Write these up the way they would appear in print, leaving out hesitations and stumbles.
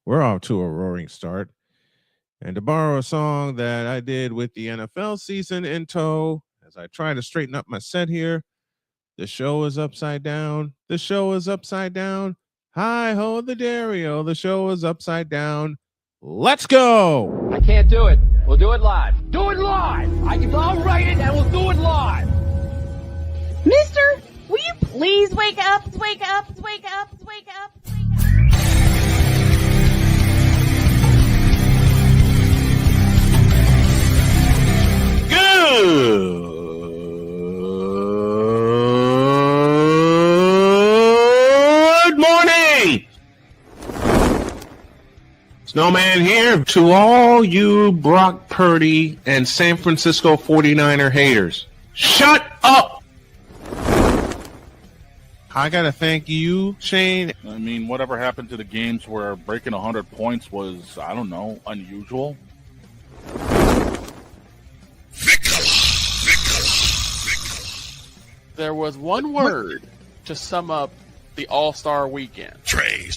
We're off to a roaring start. And to borrow a song that I did with the NFL season in tow, as I try to straighten up my set here, the show is upside down. The show is upside down. Hi ho the Dario. The show is upside down. Let's go. I can't do it. We'll do it live. Do it live. I'll write it and we'll do it live. Mister, will you please wake up, wake up, wake up, wake up, wake up? Good morning! Snowman here to all you Brock Purdy and San Francisco 49er haters. Shut up! I got to thank you, Shane. I mean, whatever happened to the games where breaking 100 points was, I don't know, unusual? There was one word to sum up the All-Star weekend. Trays.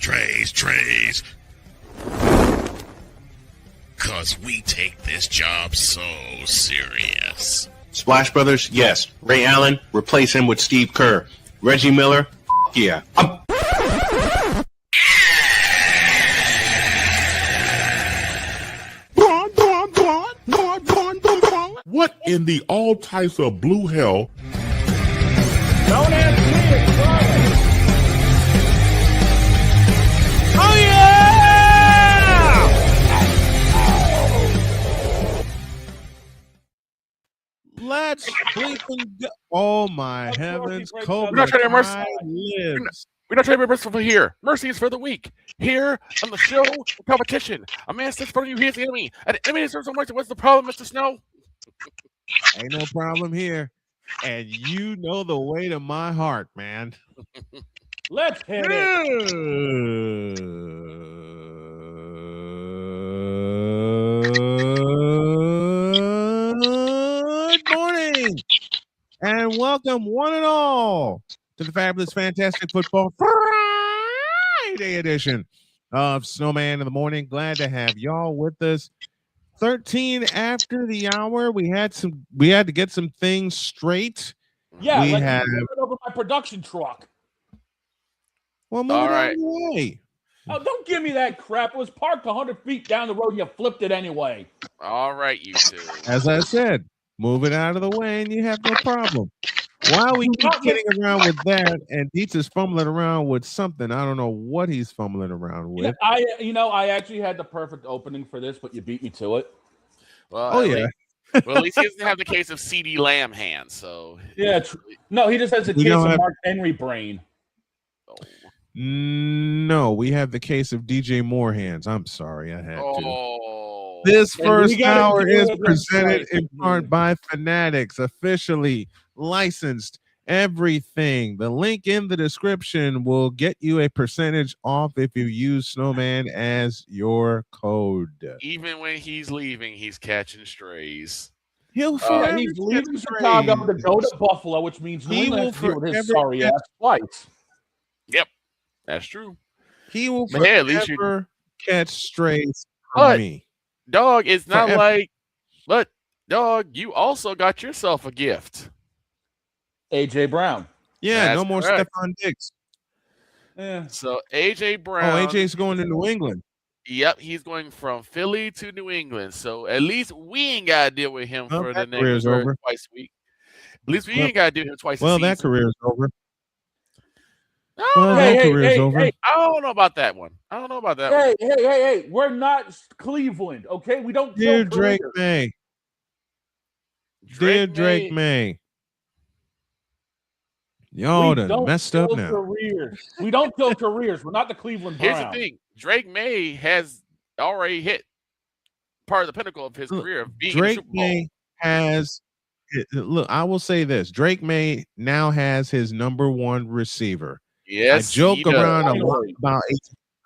Cause we take this job so serious. Splash Brothers, yes. Ray Allen, replace him with Steve Kerr. Reggie Miller, yeah. What in the all types of blue hell? Don't ask me. It's Friday. Oh, yeah! Let's bleeping go. Oh, my heavens. Cobra We're not trying to Kai mercy. lives. We're not trying to be merciful here. Mercy is for the weak. Here on the show, the competition. A man sits in front of you, he is the enemy. And the enemy deserves so much. What's the problem, Mr. Snow? Ain't no problem here. And you know the way to my heart, man. Let's hit it. Good morning. And welcome one and all to the fabulous, fantastic football Friday edition of Snowman in the Morning. Glad to have y'all with us. 13 after the hour. We had to get some things straight. Yeah, we like have over my production truck. well, move All it right. out of the way. Oh, don't give me that crap. It was parked 100 feet down the road and you flipped it anyway. All right, you two. As I said, move it out of the way and you have no problem. While we keep kidding around with that, and Dietz is fumbling around with something, I don't know what he's fumbling around with. I actually had the perfect opening for this, but you beat me to it. Well, Oh, yeah. Well, at least he doesn't have the case of C.D. Lamb hands, so. Yeah, no, he just has a We case don't of have- Mark Henry brain. No, we have the case of DJ Moore hands. I'm sorry, I had to. Oh. This And first we gotta hour deal is with this presented right. in part by Fanatics, officially licensed everything. The link in the description will get you a percentage off if you use Snowman as your code. Even when he's leaving, he's catching strays. He'll forever He's leaving catch Chicago to strays. go to Buffalo, which means He New England will has to deal with his forever sorry catch- ass twice. Yep, that's true. He will But hey, at least forever catch strays But- from me. Dog, it's not Forever. like, but dog, you also got yourself a gift. AJ Brown. Yeah, That's no more correct. Stephon Diggs. Yeah. So AJ Brown. Oh, AJ's going to New England. Yep, he's going from Philly to New England. So at least we ain't got to deal with him Well, for the that next career's over. twice a week. At least we Well- ain't got to deal with him twice a Well, season. that career's over. No, Well, Hey, that hey, career's hey, over. hey. I don't know about that one. I don't know about that one. Hey, we're not Cleveland, okay? We don't Dear kill Drake careers. May. Dear Drake May. Y'all We done don't messed up kill now. careers. We don't kill careers. We're not the Cleveland Here's Browns. the thing: Drake May has already hit part of the pinnacle of his Look, career of being in the Drake Super Bowl. May has look, I will say this. Drake May now has his number one receiver. Yes, I joke he does. around a lot about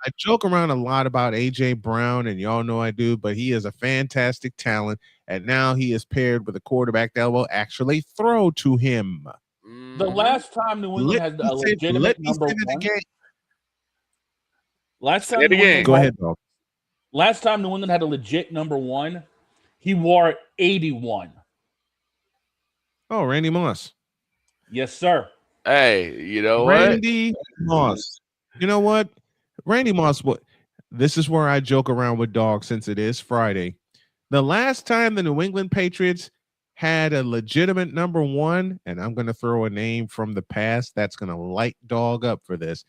I joke around a lot about AJ Brown, and y'all know I do, but he is a fantastic talent, and now he is paired with a quarterback that will actually throw to him. The last time New England had a legitimate number one. Last time Say it New England again. Go ahead, dog. Last time New England had a legit number 1, he wore 81. Oh, Randy Moss. Yes, sir. Hey, you know what? Randy Moss. You know what? Randy Moss. What? This is where I joke around with dog since it is Friday. The last time the New England Patriots had a legitimate number 1, and I'm going to throw a name from the past that's going to light dog up for this.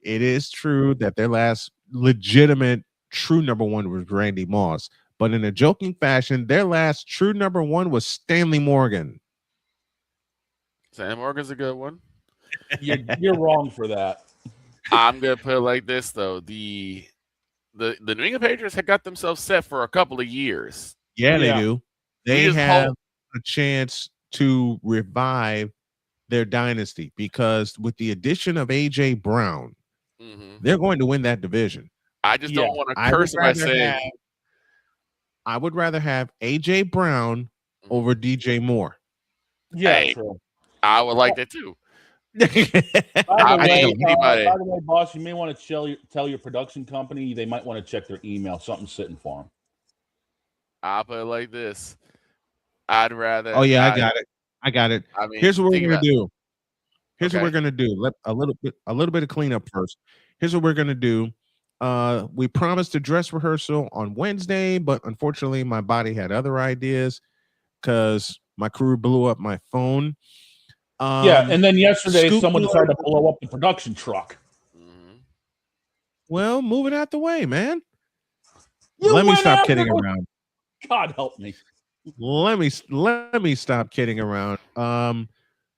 It is true that their last legitimate true number 1 was Randy Moss, but in a joking fashion, their last true number 1 was Stanley Morgan. Sam Morgan's a good one. You're wrong for that. I'm gonna put it like this though: the New England Patriots had got themselves set for a couple of years. Yeah, they do. They just have hope- a chance to revive their dynasty because with the addition of AJ Brown, they're going to win that division. I just don't want to curse by saying. I would rather have AJ Brown over DJ Moore. Yeah, Hey, true. I would like that too. By the anybody. way, boss, you may want to tell your production company they might want to check their email. Something's sitting for them. I'll put it like this: I'd rather. Oh yeah, I got it. I mean, here's what we're think gonna about- do. Here's what Okay. we're gonna do. Let a little bit of cleanup first. Here's what we're gonna do. We promised a dress rehearsal on Wednesday, but unfortunately, my body had other ideas because my crew blew up my phone. Yeah, and then yesterday Scoop someone blew decided up- to blow up the production truck. Well, move it out the way, man. You Let me went stop after kidding her. around. God help me. Let me stop kidding around.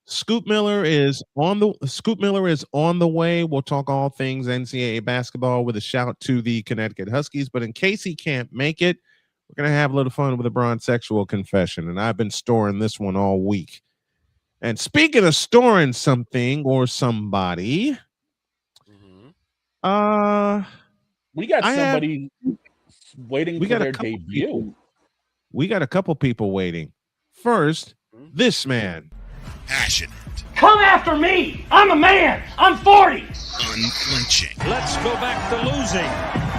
Scoop Miller is on the way. We'll talk all things NCAA basketball with a shout to the Connecticut Huskies. But in case he can't make it, we're gonna have a little fun with a Bron sexual confession, and I've been storing this one all week. And speaking of storing something or somebody, we got I have- somebody waiting we for got a their couple debut. we got a couple people waiting. First, this man. Passionate, Come after me! I'm a man! I'm 40! unflinching, Let's go back to losing.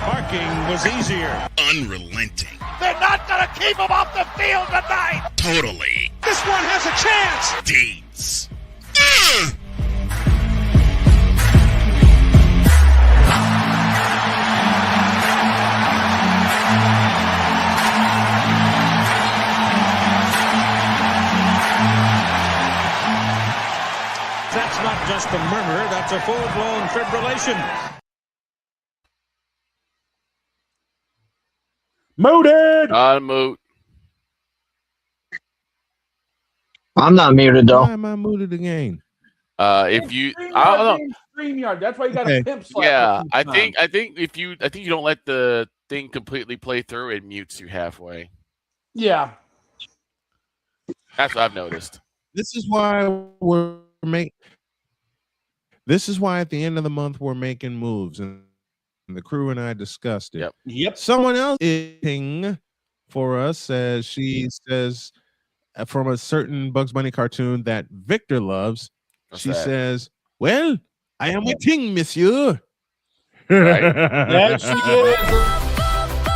Parking was easier. unrelenting, They're not going to keep him off the field tonight. totally This one has a chance. deeds. That's not just a murmur. That's a full-blown fibrillation. Mooted. Moot. I'm not muted though. Why am I muted again? If you, I don't know. StreamYard. That's why you got Okay. a pimp slap. Yeah, this I time. think if you don't let the thing completely play through, it mutes you halfway. Yeah. That's what I've noticed. This is why at the end of the month we're making moves, and the crew and I discussed it. Yep. Someone else is ping for us, as she says, from a certain Bugs Bunny cartoon that Victor loves. What's she that? says, "Well, I am waiting, monsieur." Right? Yes, she is.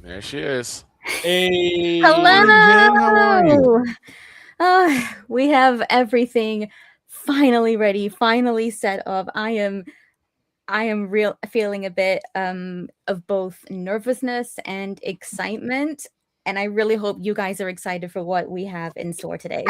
There she is. Hey. Hello. Jen, how are you? We have everything finally ready, finally set up. I am feeling a bit of both nervousness and excitement, and I really hope you guys are excited for what we have in store today.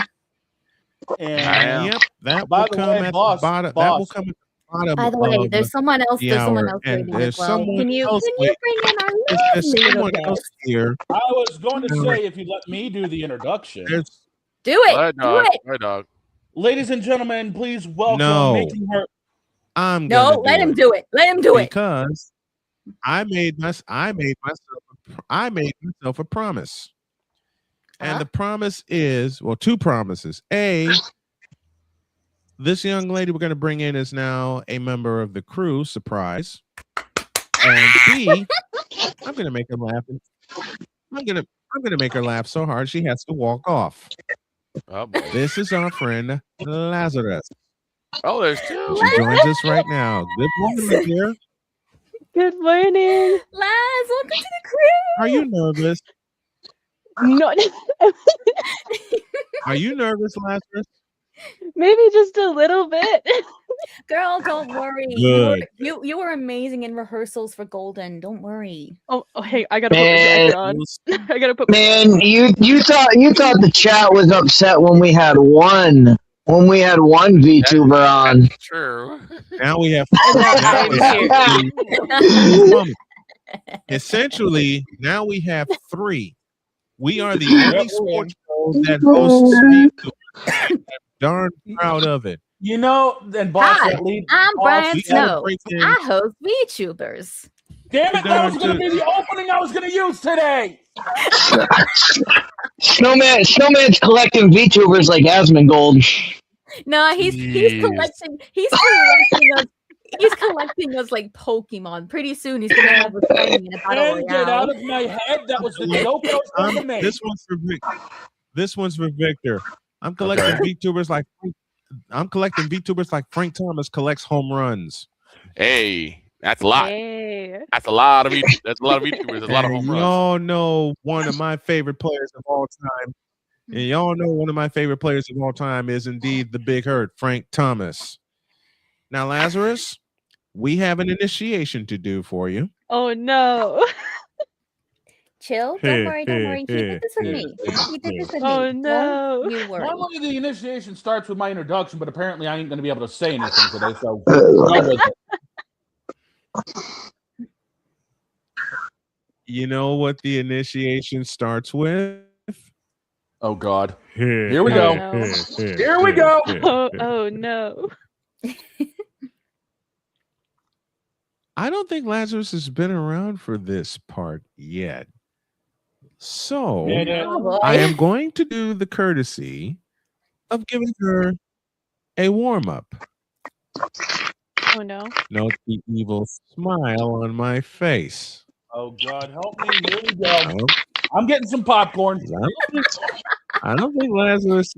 And Yep, that By will the come way, at the boss, bottom. That will boss. come at the bottom. By the way, of there's someone else. the There's someone hour, else and waiting there's as well. someone Can you else bring in our there's lovely little someone else guest? here. I was going to say, if you let me do the introduction. There's Do it. Go ahead, Do dog. it. Go ahead, dog. Ladies and gentlemen, please welcome No. making her. I'm No, gonna let him it do it. Let him do it. because I made myself a promise. And the promise is, well, two promises. A, this young lady we're going to bring in is now a member of the crew. Surprise. And B, I'm gonna make her laugh. I'm gonna make her laugh so hard she has to walk off. Oh, boy. This is our friend Lazarus. Oh, there's two. She joins us right now. Good morning, my dear. Good morning. Laz, welcome to the crew. Are you nervous? No, Are you nervous, Lazarus? maybe just a little bit. Girl, don't worry. Good. You were amazing in rehearsals for Golden. Don't worry. Oh, hey, I gotta put my Man, jacket on. I gotta put. man, you thought the chat was upset when we had one VTuber on. That's true. Now we have. Essentially, now we have 3. We are the only sports show that hosts VTubers. I'm darn proud of it. You know, and boss, Hi, that lead. I'm Brian we Snow. celebrate I host VTubers. Damn it, that was going to be the opening I was going to use today. Snowman's collecting VTubers like Asmongold. No, he's collecting us like Pokemon. Pretty soon he's gonna have us fighting in a battle And get out royale. of my head. That was the joke I was going to make. This one's for Victor. I'm collecting VTubers like Frank Thomas collects home runs. Hey, that's a lot. Hey. That's a lot of VTubers. That's a lot of VTubers. That's a lot of And home runs. y'all know one of my favorite players of all time. And y'all know one of my favorite players of all time is indeed the Big Hurt, Frank Thomas. Now, Lazarus, we have an initiation to do for you. Oh no. Chill. Don't worry. He did this with me. He did this with Oh me. no. Don't you worry. Normally the initiation starts with my introduction, but apparently I ain't going to be able to say anything today, so go with it. You know what the initiation starts with? Oh, God. Here we go. Here we go. Oh no. I don't think Lazarus has been around for this part yet. So Oh, I boy. am going to do the courtesy of giving her a warm-up. Oh no. Note the evil smile on my face. Oh, God, help me. Here we go. I'm getting some popcorn. I don't think Lazarus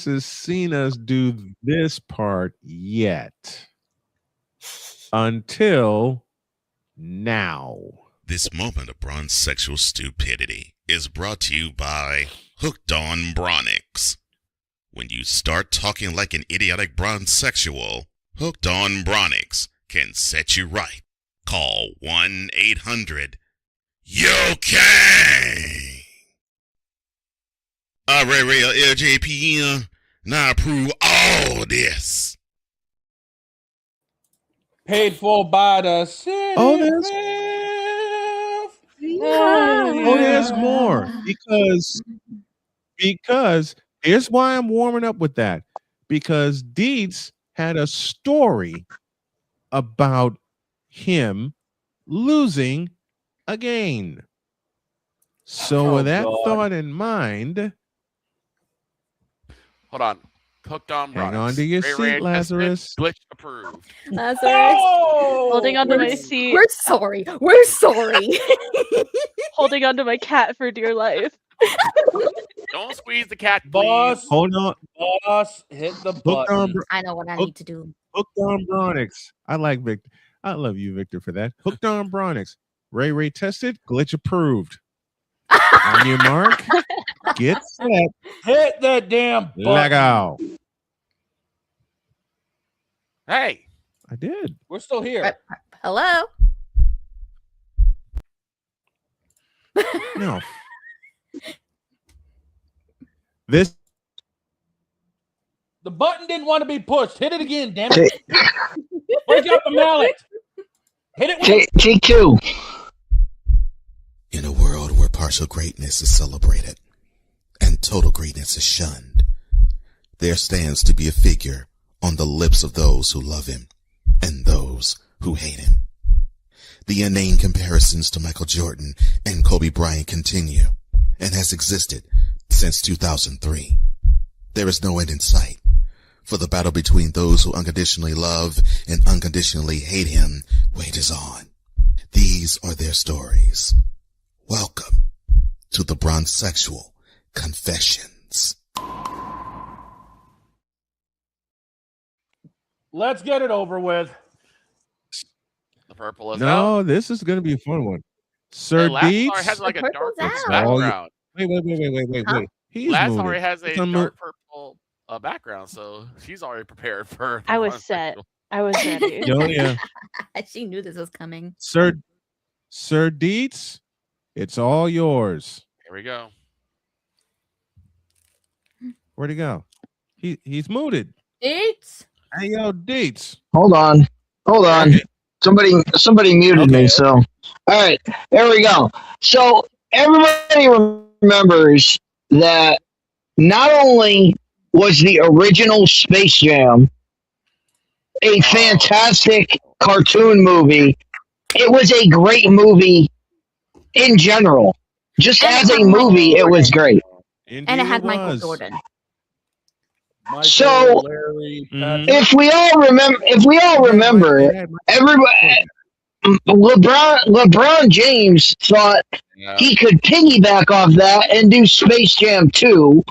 has seen us do this part yet. Until now. This moment of bronze sexual stupidity is brought to you by Hooked on Bronix. When you start talking like an idiotic bronze sexual, Hooked on Bronix can set you right. Call 1-800-YO-KANG. Real LJPN, now approve all this. Paid for by the city. Oh, there's more. Because here's why I'm warming up with that. Because Deeds had a story about him losing again. So with that thought in mind, Hold on. Hooked on hang Bronix. on to your Ray seat, Ray Lazarus. Glitch approved. Lazarus. Holding onto my seat. We're sorry. We're sorry. Holding onto my cat for dear life. Don't squeeze the cat, please. Boss, hold on. boss, hit the Hooked on, button. I know what I need to do. Hooked on Bronix. I like Victor. I love you, Victor, for that. Hooked on Bronix. Ray tested. Glitch approved. On your mark. Get set. Hit that damn button. Leg out. Hey, I did. We're still here. Hello. No. This. The button didn't want to be pushed. Hit it again, damn it. Break out the mallet. Hit it with GQ. In a world where partial greatness is celebrated and total greatness is shunned, there stands to be a figure on the lips of those who love him and those who hate him. The inane comparisons to Michael Jordan and Kobe Bryant continue and has existed since 2003. There is no end in sight For the battle between those who unconditionally love and unconditionally hate him wages on. These are their stories. Welcome to the Bronzexual Confessions. Let's get it over with. The purple is No, out. this is going to be a fun one. Sir Last Deets. Star has like a dark purple Oh, background. Wait. He's Last muted. already has a It's unmu- dark purple background, so she's already prepared for. I was set. I was ready. Oh, yeah. She knew this was coming. Sir Deets, it's all yours. Here we go. Where'd he go? He's muted. Deets. Hey, yo, Deets. Hold on. Somebody muted me. So, all right, there we go. So everybody remembers that not only was the original Space Jam a fantastic cartoon movie, it was a great movie in general. Just as a movie, it was great. And it had Michael Jordan. So, if we all remember, everybody, LeBron James thought he could piggyback off that and do Space Jam 2,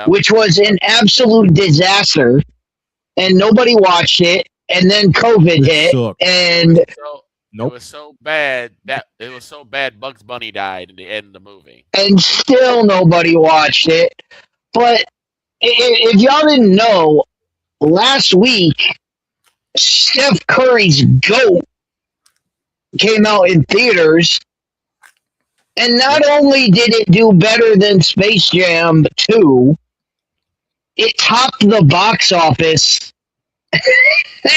which was an absolute disaster, and nobody watched it. And then COVID hit, and It was so bad Bugs Bunny died in the end of the movie. And still nobody watched it. But if y'all didn't know, last week, Steph Curry's GOAT came out in theaters. And not only did it do better than Space Jam 2, it topped the box office.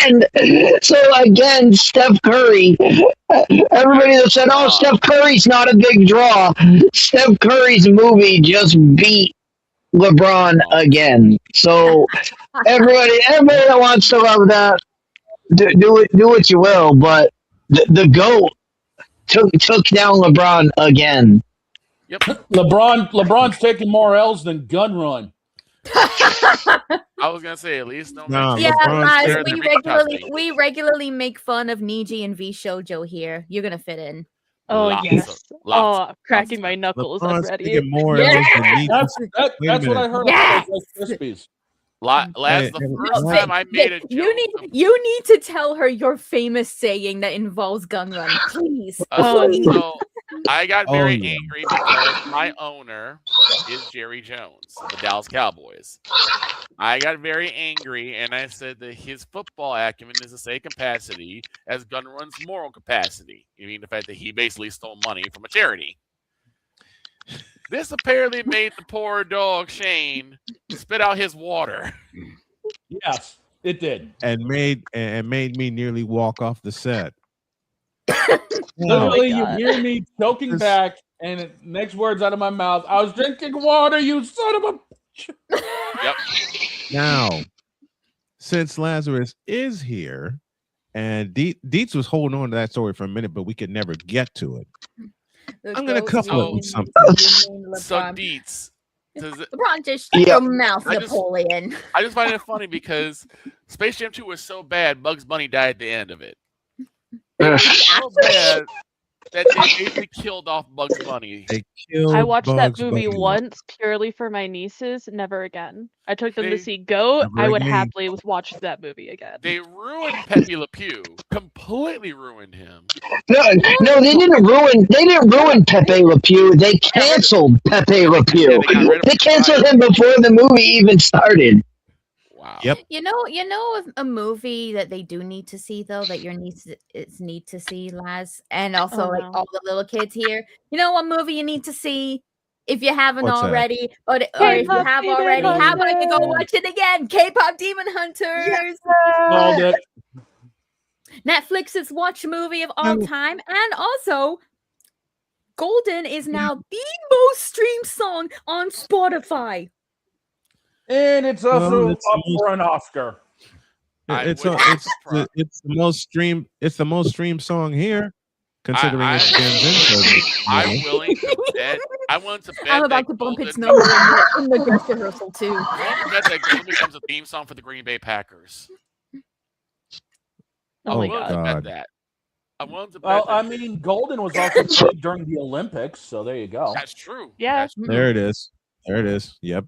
And so again, Steph Curry, everybody that said, oh, Steph Curry's not a big draw. Steph Curry's movie just beat LeBron again. So everybody that wants to love that, do what you will, but the GOAT took down LeBron again. Yep. LeBron's taking more L's than Gun Run. I was gonna say at least no. Yeah, guys, we regularly make fun of Niji and V Shoujo here. You're gonna fit in. Oh yes. I'm cracking my knuckles. I'm ready. That's what I heard about those Krispies. The first time I made a joke. You need to tell her your famous saying that involves Gun Run, please. So I got very angry because my owner is Jerry Jones, the Dallas Cowboys. I got very angry and I said that his football acumen is the same capacity as Gun Run's moral capacity. You mean the fact that he basically stole money from a charity. This apparently made the poor dog Shane spit out his water. Yes, it did. And made me nearly walk off the set. Literally, you hear me choking back, and next words out of my mouth, I was drinking water, you son of a... Yep. Now, since Lazarus is here, and Dietz was holding on to that story for a minute, but we could never get to it. I'm going to couple it with something. So Dietz. LeBron, just shut your mouth, Napoleon. I just find it funny because Space Jam 2 was so bad, Bugs Bunny died at the end of it. It was so bad that they basically killed off Bugs Bunny. I watched that movie once purely for my nieces, never again. I took them to see Goat. I would happily watch that movie again. They ruined Pepe Le Pew. Completely ruined him. No, they didn't ruin Pepe Le Pew. They canceled Pepe Le Pew. They canceled him before the movie even started. Wow. Yep. You know a movie that they do need to see though, that your nieces need to see, Laz, and also all the little kids here. You know what movie you need to see if you haven't already, or if you have already. How about you go watch it again? K-pop Demon Hunters. Yes. Netflix's watch movie of all time, and also Golden is now the most streamed song on Spotify. And it's also up for an Oscar. It's the most streamed. It's the most streamed song here, considering it's Gen Z. I'm willing to bet I want to bet I'm about to bump its number in the dress rehearsal too. I want to bet that Golden becomes a theme song for the Green Bay Packers. Oh my God. God. Bet that. I want to bet Well, that. I mean, Golden was also played during the Olympics, so there you go. That's true. Yeah. That's true. There it is. There it is. Yep.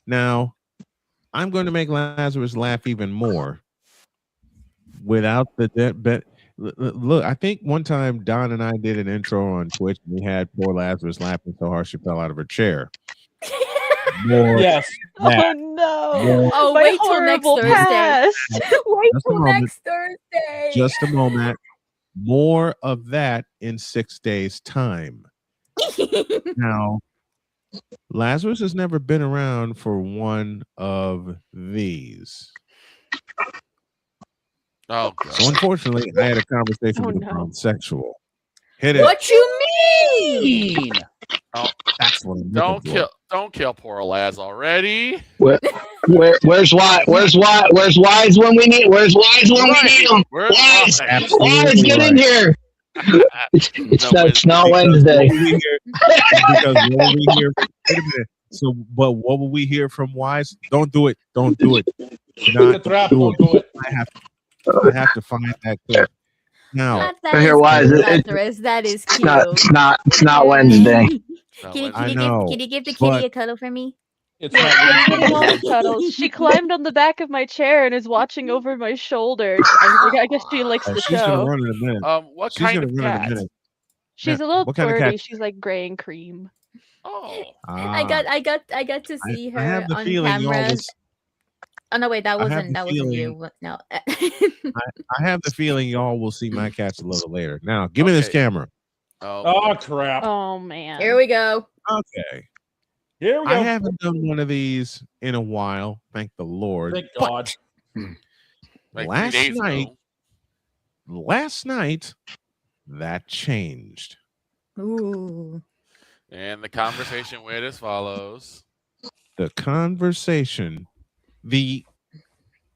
Now, I'm going to make Lazarus laugh even more without the bet. Look, I think one time Don and I did an intro on Twitch. And we had poor Lazarus laughing so hard she fell out of her chair. Yes. Oh no! More, Oh, My wait till next horrible Thursday. past. Wait Just a till moment. next Thursday. just a moment. More of that in 6 days' time. Now, Lazarus has never been around for one of these. Oh, God. So unfortunately, I had a conversation Oh, with a no. transsexual. Hit it. What you mean? Oh, That's what I'm looking for. don't kill poor Laz already. Where's Wise? Where's Wise when we need? Where's Wise when we need him? Where's Wise, Wise? Wise, get in here. It's not Wednesday. Because what will we hear? Wait a minute. So, but what will we hear from Wise? Don't do it. Don't do it. Not It's a trap. do Don't do it. I have to find that clip. Now, That I hear is Wise. cute, Lazarus. That is cute. It's not Wednesday. I know, Can you give the kitty but- a cuddle for me? It's Yeah, not she's getting all the cuddles. She climbed on the back of my chair and is watching over my shoulder. I guess she likes the she's gonna show. run in a minute. What She's kind gonna of run in a cat? minute. She's Yeah, a little what kind of flirty. cat? She's like gray and cream. Oh, I got to see her I have the on feeling y'all camera. was. Oh no, wait, that I have wasn't the you. feeling- No. I have the feeling y'all will see my cats a little later. Now, give me this Okay. camera. Oh crap! Oh man. Here we go. Okay. Here we I go. haven't done one of these in a while, thank the Lord. Thank but God. like 3 last days night, ago. That changed. Ooh. And the conversation went as follows. The conversation,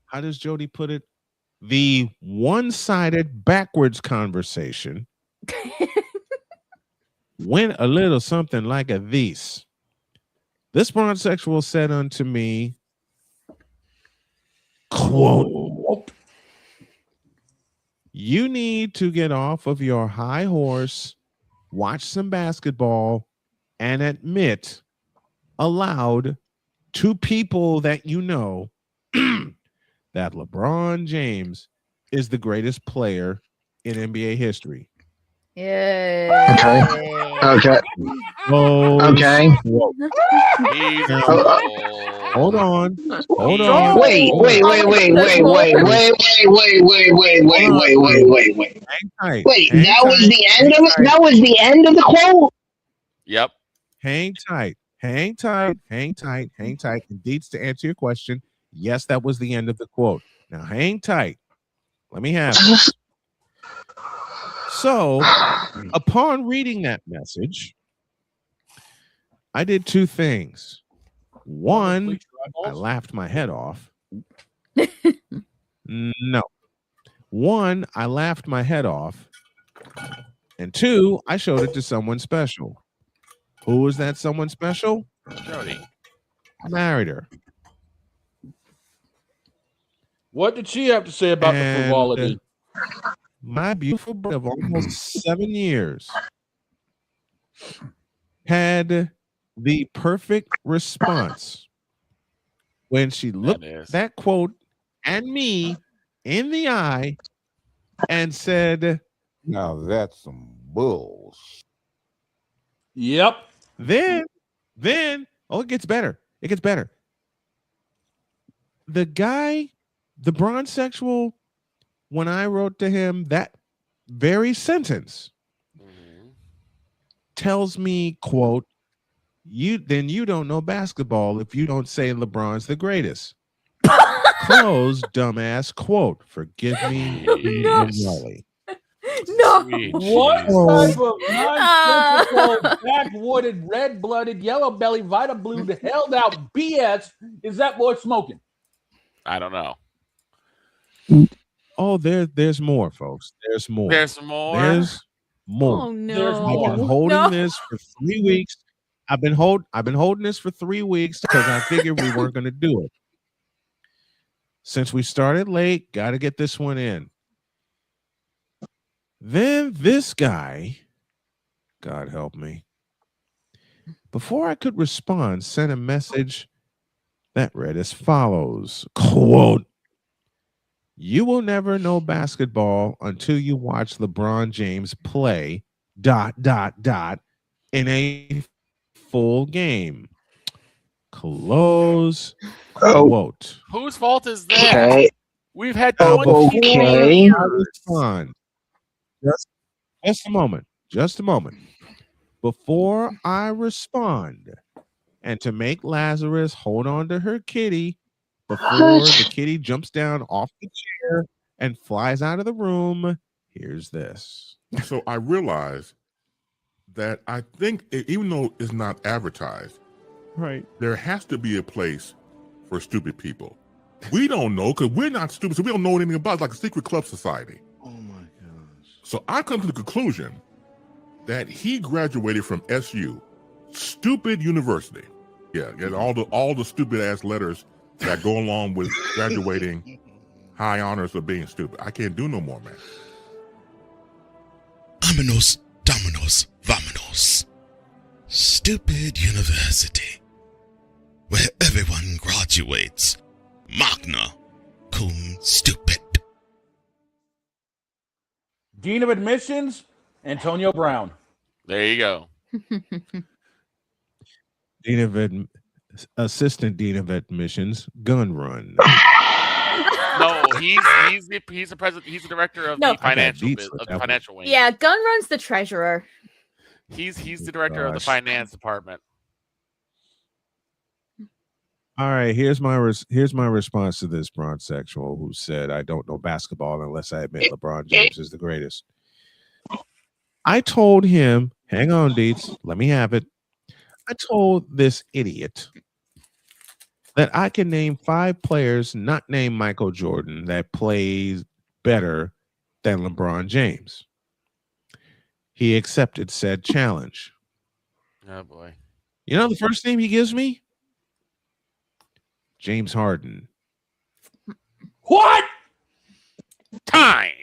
how does Jody put it? The one-sided backwards conversation went a little something like a this. This bronzexual said unto me, quote, "You need to get off of your high horse, watch some basketball, and admit aloud to people that you know that LeBron James is the greatest player in NBA history." Yeah. Okay. Oh, Okay. He's Now, a hold on. Wait. Hang tight. Wait, Hang that was tight. the end of it? Hang tight. That was the end of the quote? Yep. Hang tight. Hang tight. Hang tight. Hang tight. Indeed, to answer your question, yes, that was the end of the quote. Now, hang tight. Let me have it. So, upon reading that message, I did two things. One, I laughed my head off. No. One, I laughed my head off. And two, I showed it to someone special. Who was that someone special? Jody. I married her. What did she have to say about the frivolity? My beautiful bride of almost 7 years had the perfect response when she looked that quote and me in the eye and said, "Now that's some bulls." Yep. Then, it gets better. It gets better. The guy, the bronzexual, when I wrote to him that very sentence, tells me, quote, you don't know basketball if you don't say LeBron's the greatest. Close, dumbass, quote. Forgive me, Wally. No. What type of nonsensical, backwooded, red-blooded, yellow-belly, Vita Blue, held out BS is that boy smoking? I don't know. Oh, there's more, folks. There's more. There's more. There's more. Oh no. There's I've more. been holding No. this for 3 weeks. I've been holding this for 3 weeks because I figured we weren't going to do it. Since we started late, got to get this one in. Then this guy, God help me, before I could respond, sent a message that read as follows, quote, "You will never know basketball until you watch LeBron James play ... in a full game." Close quote. Whose fault is that? Okay. We've had Okay. Respond. Just a moment. Before I respond, and to make Lazarus hold on to her kitty before the kitty jumps down off the chair and flies out of the room, here's this. So I realized that I think even though it's not advertised, right, there has to be a place for stupid people. We don't know because we're not stupid, so we don't know anything about it. It's like a secret club society. Oh my gosh. So I come to the conclusion that he graduated from SU, stupid university. Yeah, get all the stupid ass letters that go along with graduating high honors of being stupid. I can't do no more, man. Aminos, dominos, vamonos. Stupid university, where everyone graduates magna cum stupid. Dean of Admissions, Antonio Brown. There you go. Assistant Dean of Admissions, Gun Run. No, he's the president. He's the director of the financial wing. Yeah, Gun Run's the treasurer. He's the director of the finance department. All right, here's my response to this bronzexual who said, "I don't know basketball unless I admit LeBron James is the greatest." I told him, hang on, Deets, let me have it. I told this idiot that I can name 5 players not named Michael Jordan that plays better than LeBron James. He accepted said challenge. Oh boy. You know the first name he gives me? James Harden. What? Time.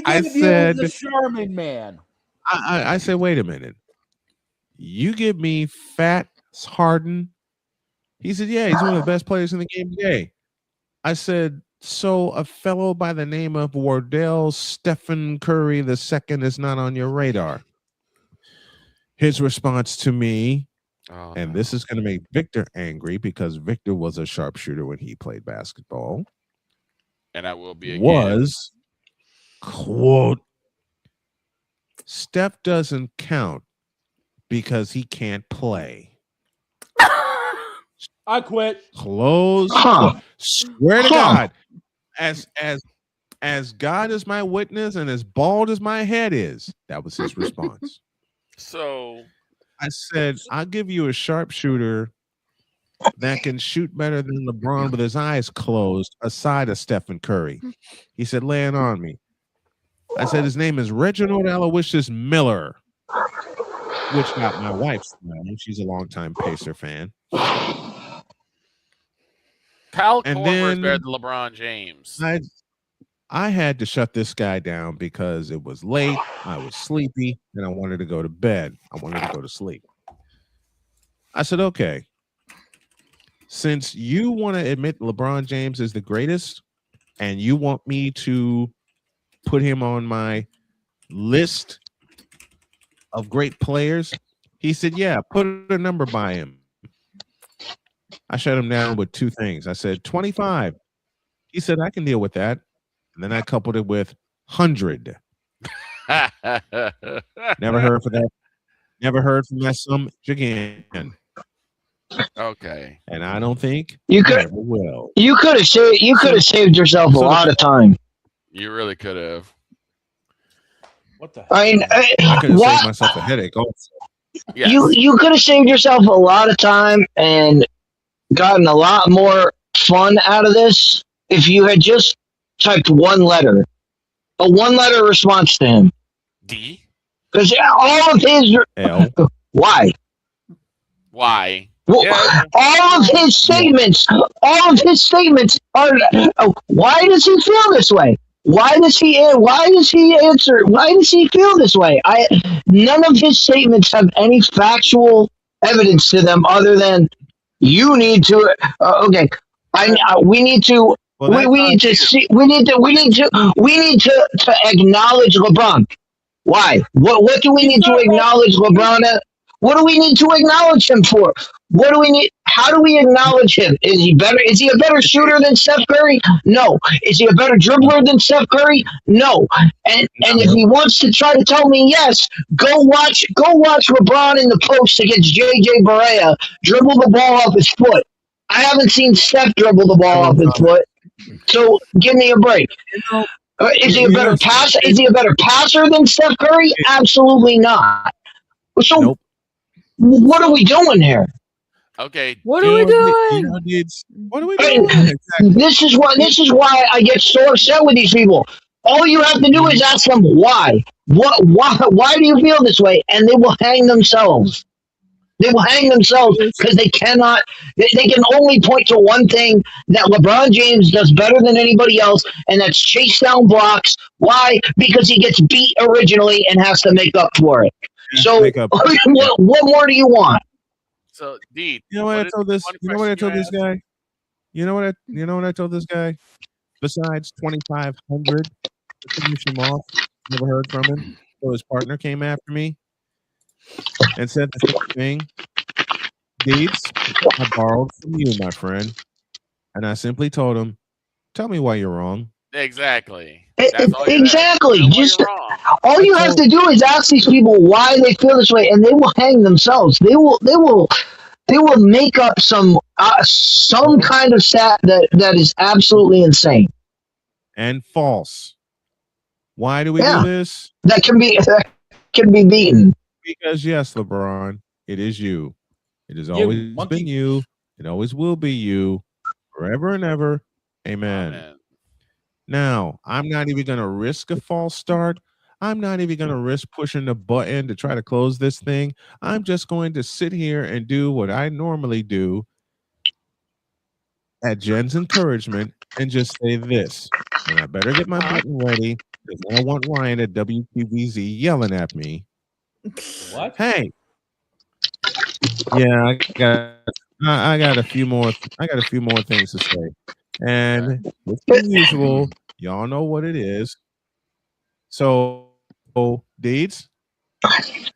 I said the Sherman man. I said, wait a minute. You give me Fat Harden? He said, yeah, he's one of the best players in the game today. I said, so a fellow by the name of Wardell Stephen Curry II is not on your radar. His response to me, and this is going to make Victor angry because Victor was a sharpshooter when he played basketball. And I will be again. Was, quote, Steph doesn't count because he can't play. I quit. Close. Swear to God, as God is my witness and as bald as my head is, that was his response. So I said, I'll give you a sharpshooter that can shoot better than LeBron with his eyes closed, aside of Stephen Curry. He said, lay it on me. I said, his name is Reginald Aloysius Miller, which got my wife's name. She's a longtime Pacer fan. Kyle Korver is better than LeBron James. I had to shut this guy down because it was late. I was sleepy and I wanted to go to bed. I wanted to go to sleep. I said, okay, since you want to admit LeBron James is the greatest and you want me to put him on my list of great players, he said, yeah, put a number by him. I shut him down with 2 things. I said, 25. He said, I can deal with that. And then I coupled it with 100. Never heard from that. Never heard from that some again. Okay. And I don't think you could will. You could have saved yourself a lot of time. You really could have. What the? I mean, I could have saved myself a headache also. Yes. You could have saved yourself a lot of time and gotten a lot more fun out of this if you had just typed 1 letter a one-letter response to him. D. Because all of his L. Why? Why? Well, Yeah. all of his statements are. Why does he feel this way? Why does he answer? Why does he feel this way? None of his statements have any factual evidence to them other than you need to. Okay, we need to. Well, we need to see. We need to acknowledge LeBron. Why? What do we need to acknowledge LeBron at? What do we need to acknowledge him for? What do we need? How do we acknowledge him? Is he better? Is he a better shooter than Steph Curry? No. Is he a better dribbler than Steph Curry? No. And if he wants to try to tell me yes, go watch LeBron in the post against JJ Barea dribble the ball off his foot. I haven't seen Steph dribble the ball off his foot. So give me a break. Is he a better passer? Is he a better passer than Steph Curry? Absolutely not. So nope. What are we doing here? Okay. What are we doing? What are we doing? This is why I get so upset with these people. All you have to do is ask them why. Why do you feel this way? And they will hang themselves. They will hang themselves because they cannot. They can only point to one thing that LeBron James does better than anybody else, and that's chase down blocks. Why? Because he gets beat originally and has to make up for it. So, what more do you want? So, D. You know what I told this? You know what I told this guy? You know what I told this guy? Besides 2,500 to finish him off, never heard from him. So his partner came after me and said the same thing. Deeds, I borrowed from you, my friend, and I simply told him, "Tell me why you're wrong." Exactly. Exactly. Just all you have to do is ask these people why they feel this way, and they will hang themselves. They will make up some kind of stat that is absolutely insane and false. Why do we do this? That can be beaten. Because yes, LeBron, it is you. It has always been you. It always will be you, forever and ever. Amen. Now, I'm not even going to risk a false start. I'm not even going to risk pushing the button to try to close this thing. I'm just going to sit here and do what I normally do at Jen's encouragement and just say this. And I better get my button ready because I don't want Ryan at WQVZ yelling at me. What? Hey. Yeah, I got a few more things to say. And as usual, y'all know what it is. So, Deeds,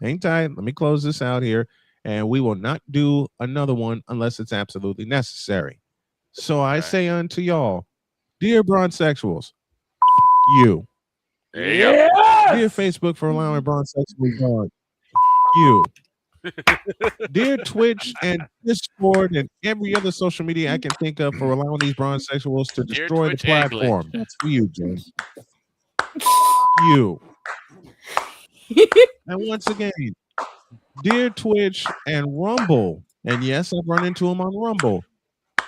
hang tight. Let me close this out here. And we will not do another one unless it's absolutely necessary. So I say unto y'all, dear bronsexuals, you. Yes! Dear Facebook for allowing bronsexuals on. You. Dear Twitch and Discord and every other social media I can think of for allowing these bronsexuals to destroy the platform. That's for you, Jen. You. And once again, dear Twitch and Rumble, and yes, I've run into them on Rumble.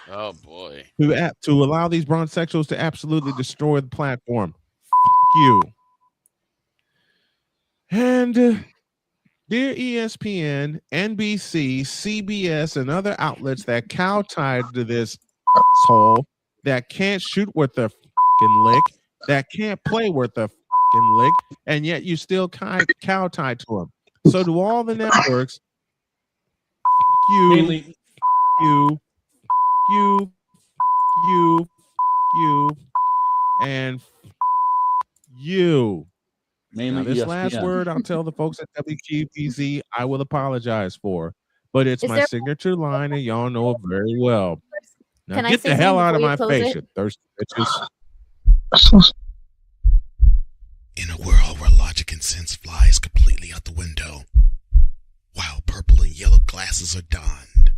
Oh boy. To allow these bronsexuals to absolutely destroy the platform. You. And dear ESPN, NBC, CBS, and other outlets that cow-tied to this asshole that can't shoot worth a fucking lick, that can't play worth a fucking lick, and yet you still cow-tied to them. So do all the networks. You, and you. Mainly now, this ESPN. last word, I'll tell the folks at WQVZ I will apologize for, but it's my signature line, and y'all know it very well. Now Can I get say the hell something out of before my you close face, it? you thirsty bitches. In a world where logic and sense flies completely out the window, while purple and yellow glasses are donned,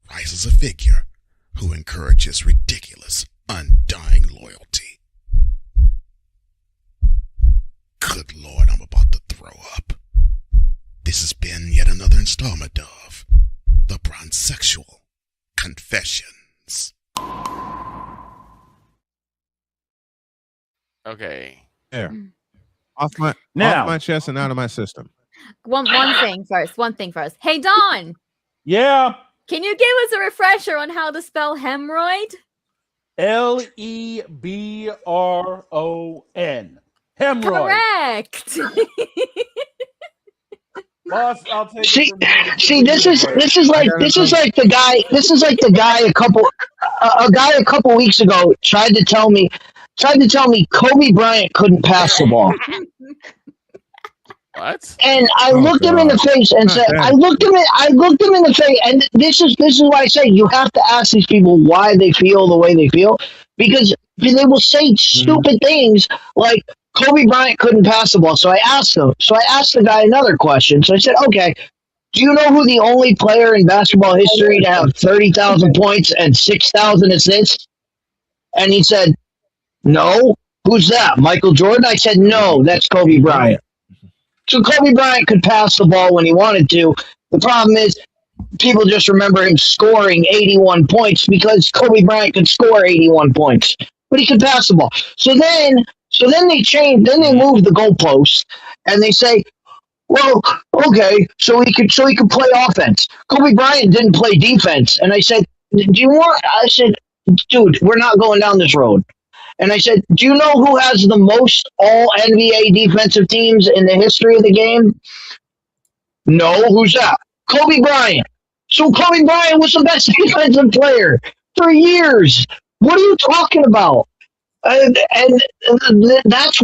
rises a figure who encourages ridiculous, undying loyalty. Good Lord, I'm about to throw up. This has been yet another installment of The Bronsexual Confessions. Okay. There. Off my chest and out of my system. One thing first. Hey, Don. Yeah. Can you give us a refresher on how to spell hemorrhoid? Lebron. Hemorrhoid. Correct. Boss, I'll take See, this is like the guy a couple weeks ago tried to tell me Kobe Bryant couldn't pass the ball. What? And I looked him in the face and said, I looked him in the face, and this is why I say you have to ask these people why they feel the way they feel, because they will say stupid things like Kobe Bryant couldn't pass the ball. So I asked him. So I asked the guy another question. So I said, okay, do you know who the only player in basketball history to have 30,000 points and 6,000 assists? And he said, no. Who's that? Michael Jordan? I said, no, that's Kobe Bryant. So Kobe Bryant could pass the ball when he wanted to. The problem is people just remember him scoring 81 points because Kobe Bryant could score 81 points, but he could pass the ball. So then they changed. Then they moved the goalposts, and they say, well, okay, so he could play offense. Kobe Bryant didn't play defense, and I said, I said, dude, we're not going down this road. And I said, do you know who has the most all NBA defensive teams in the history of the game? No, who's that? Kobe Bryant. So Kobe Bryant was the best defensive player for years. What are you talking about? And that's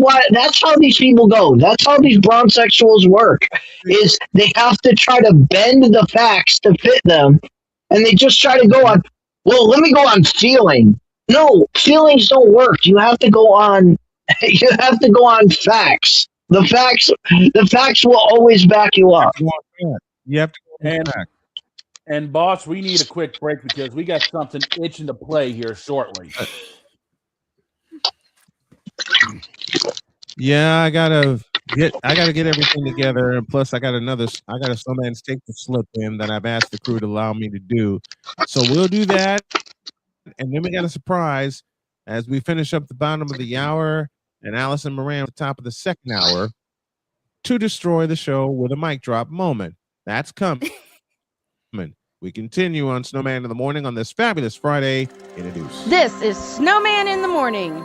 how these people go. That's how these bronsexuals work, is they have to try to bend the facts to fit them. And they just try to go on, well, let me go on feeling. No, feelings don't work. You have to go on facts. The facts will always back you up. You have to go back. And boss, we need a quick break because we got something itching to play here shortly. Yeah, I gotta get everything together, and plus I got a Snowman steak to slip in that I've asked the crew to allow me to do. So we'll do that, and then we got a surprise as we finish up the bottom of the hour, and Alison Moran at the top of the second hour to destroy the show with a mic drop moment. That's coming. We continue on Snowman in the Morning on this fabulous Friday in a Deuce. This is Snowman in the Morning.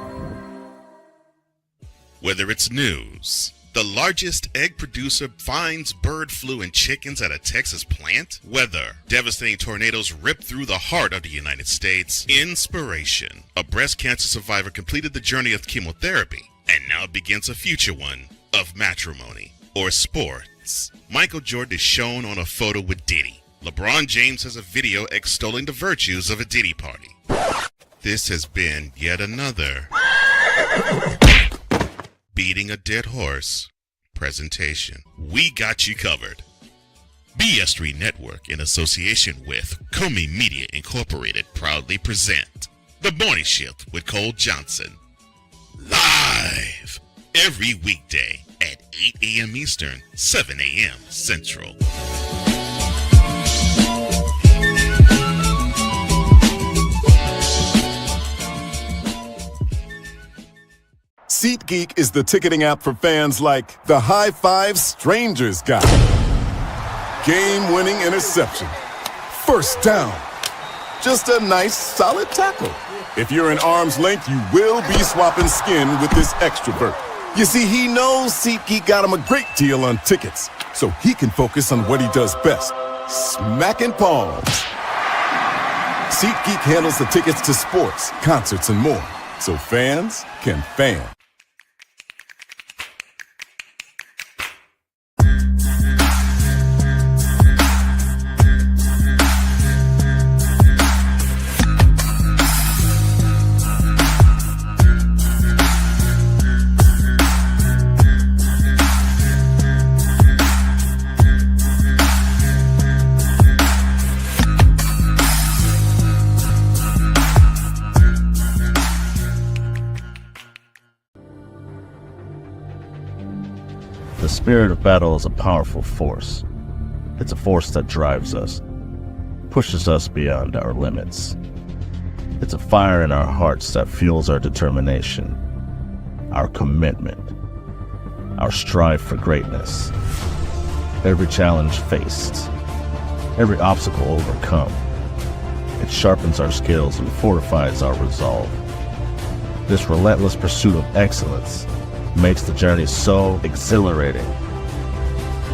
Whether it's news, the largest egg producer finds bird flu in chickens at a Texas plant, weather, devastating tornadoes rip through the heart of the United States, inspiration, a breast cancer survivor completed the journey of chemotherapy and now begins a future one of matrimony, or sports. Michael Jordan is shown on a photo with Diddy. LeBron James has a video extolling the virtues of a Diddy party. This has been yet another beating a dead horse presentation. We got you covered. BS3 Network, in association with Comey Media Incorporated, proudly present The Morning Shift with Cole Johnson. Live every weekday at 8 a.m. Eastern, 7 a.m. Central. SeatGeek is the ticketing app for fans like the high five strangers got, game-winning interception, first down, just a nice solid tackle. If you're in arm's length, you will be swapping skin with this extrovert. You see, he knows SeatGeek got him a great deal on tickets, so he can focus on what he does best, smacking palms. SeatGeek handles the tickets to sports, concerts, and more, so fans can fan. The spirit of battle is a powerful force. It's a force that drives us, pushes us beyond our limits. It's a fire in our hearts that fuels our determination. our commitment, our strive for greatness. Every challenge faced, every obstacle overcome, it sharpens our skills and fortifies our resolve. This relentless pursuit of excellence makes the journey so exhilarating.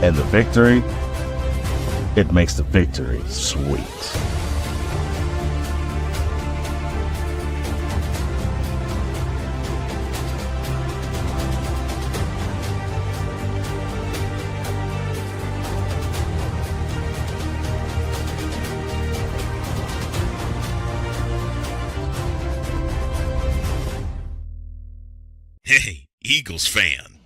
And the victory, it makes the victory sweet. Hey, Eagles fan.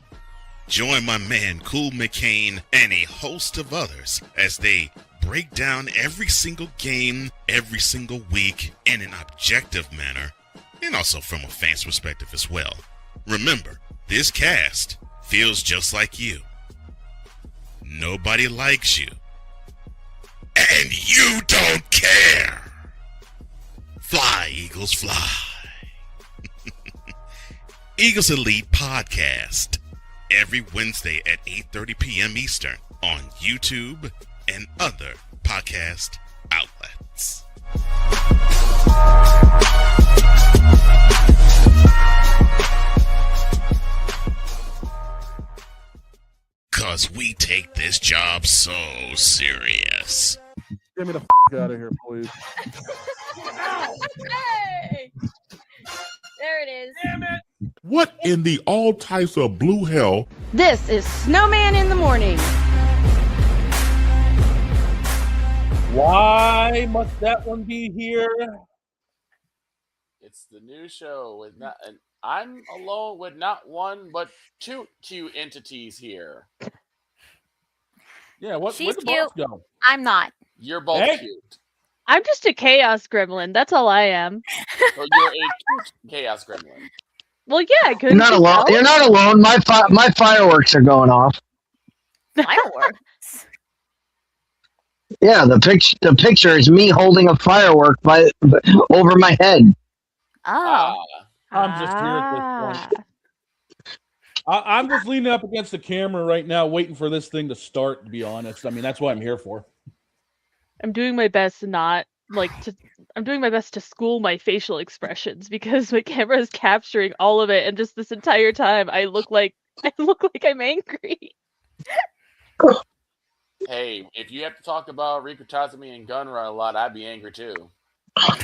Join my man Cool McCain and a host of others as they break down every single game, every single week in an objective manner, and also from a fan's perspective as well. Remember, this cast feels just like you. Nobody likes you. And you don't care. Fly, Eagles, fly. Eagles Elite Podcast. Every Wednesday at 8:30 p.m. Eastern on YouTube and other podcast outlets. Cause we take this job so serious. Get me the out of here, please. Hey! There it is. Damn it! What in the all types of blue hell? This is Snowman in the Morning. Why must that one be here? It's the new show with not, and I'm alone with not one but two cute entities here. Yeah, where She's the cute. boss go? I'm not. You're both Hey. cute. I'm just a chaos gremlin. That's all I am. So you're a cute chaos gremlin. Well, yeah, You're not alone. You're not alone. My fireworks are going off. Fireworks. Yeah, the picture is me holding a firework over my head. Oh. I'm just here at this point. I'm just leaning up against the camera right now, waiting for this thing to start, to be honest. I mean, that's what I'm here for. I'm doing my best I'm doing my best to school my facial expressions because my camera is capturing all of it, and just this entire time I look like I'm angry. Hey, if you have to talk about Riku Tazumi and Gunra a lot, I'd be angry too. Oh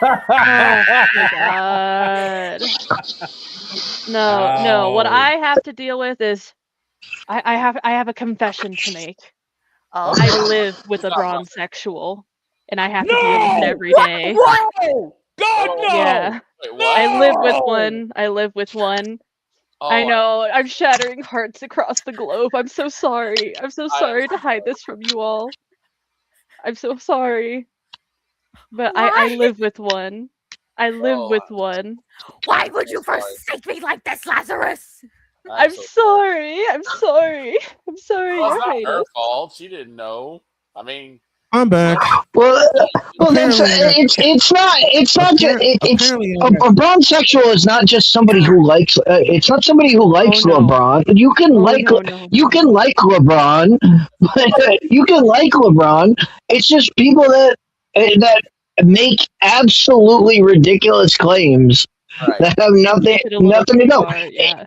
my god. No. What I have to deal with is I have a confession to make. I live with a bronzexual, and I have to deal with it every day. What? God, no! Yeah. Wait, what? I live with one. Oh, I know. I'm shattering hearts across the globe. I'm so sorry. I'm so sorry to hide this from you all. I'm so sorry. But I live with one. I live with one. Why would you forsake me like this, Lazarus? I'm sorry. I'm sorry. I'm sorry. Well, Your it's not her Highness. fault. She didn't know. I mean, I'm back. Well, that's it's not just a bronsexual is not just somebody who likes. It's not somebody who likes LeBron. You can you can like LeBron. You can like LeBron. It's just people that make absolutely ridiculous claims that have nothing to do. Yeah.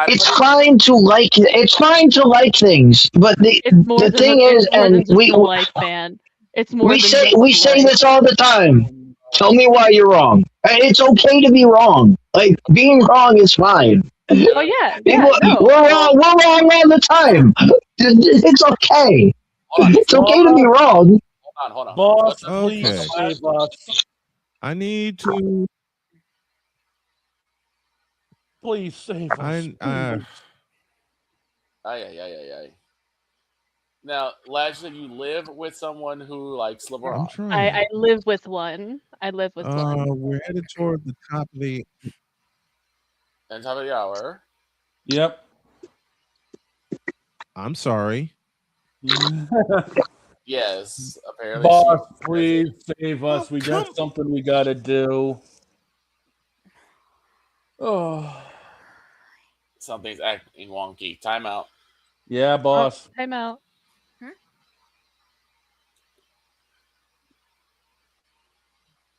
It's fine to like. It's fine to like things, but the thing is, and we like fan. It's more. We say this all the time. Tell me why you're wrong. It's okay to be wrong. Like being wrong is fine. Oh yeah. We're wrong all the time. It's okay. It's okay to be wrong. Hold on. Boss, Okay. please save us. I need to. Please save us. Aye. Now, Lash, said you live with someone who likes LeBron. I'm trying. I live with one. We're headed toward the top of the. And top of the hour. Yep. I'm sorry. Yes, apparently. Boss, please save us. We got something we got to do. Oh. Something's acting wonky. Timeout. Yeah, boss. Time out.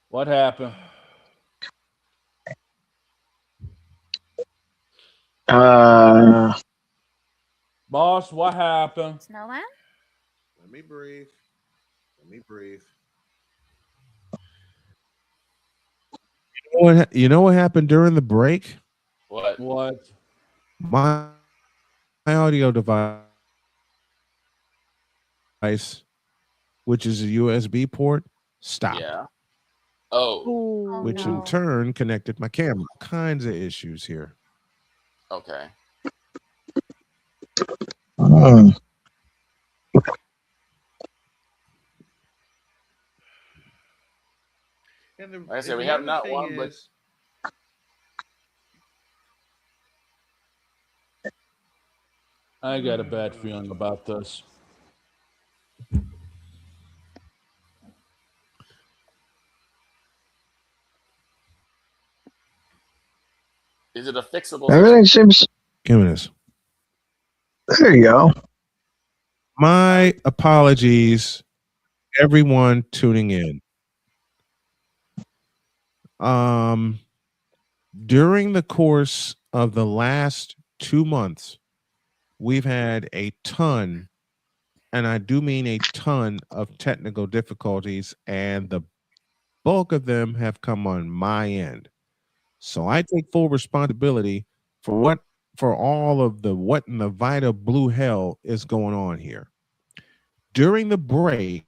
What happened? Boss, what happened? Snowman? Let me breathe. You know what happened during the break? What? My audio device, which is a USB port, stopped. Yeah. Oh. Which in turn connected my camera. Kinds of issues here. Okay. And Like I said, we have not one, but I got a bad feeling about this. is it a fixable Everything situation? seems. Give me this. There you go. My apologies, everyone tuning in. During the course of the last 2 months, we've had a ton, and I do mean a ton, of technical difficulties, and the bulk of them have come on my end. So I take full responsibility for all of the what in the Vita blue hell is going on here. During the break,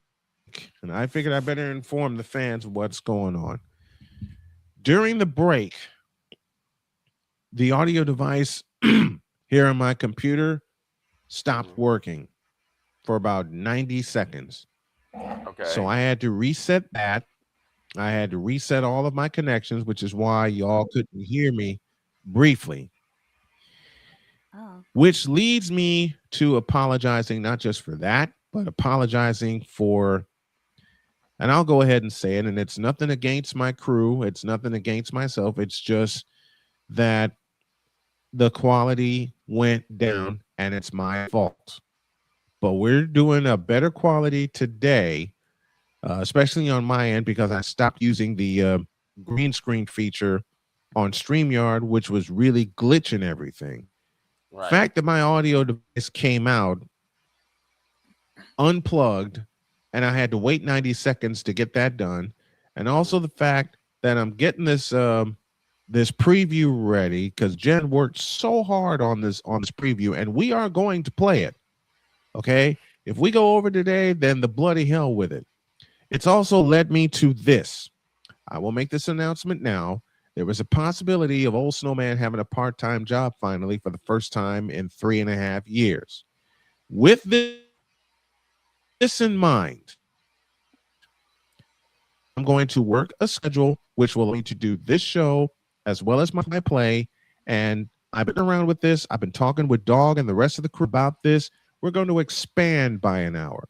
and I figured I better inform the fans of what's going on. During the break, the audio device here on my computer stopped working for about 90 seconds. Okay. So I had to reset that. I had to reset all of my connections, which is why y'all couldn't hear me briefly. Which leads me to apologizing not just for that, but apologizing for, and I'll go ahead and say it, and it's nothing against my crew. It's nothing against myself. It's just that the quality went down and it's my fault. But we're doing a better quality today, especially on my end, because I stopped using the green screen feature on StreamYard, which was really glitching everything. Right. Fact that my audio device came out unplugged and I had to wait 90 seconds to get that done. And also the fact that I'm getting this this preview ready because Jen worked so hard on this preview, and we are going to play it. Okay. If we go over today, then the bloody hell with it. It's also led me to this. I will make this announcement now. There was a possibility of old Snowman having a part-time job finally for the first time in 3.5 years. With this in mind, I'm going to work a schedule which will allow me to do this show as well as my play. And I've been around with this. I've been talking with Dog and the rest of the crew about this. We're going to expand by an hour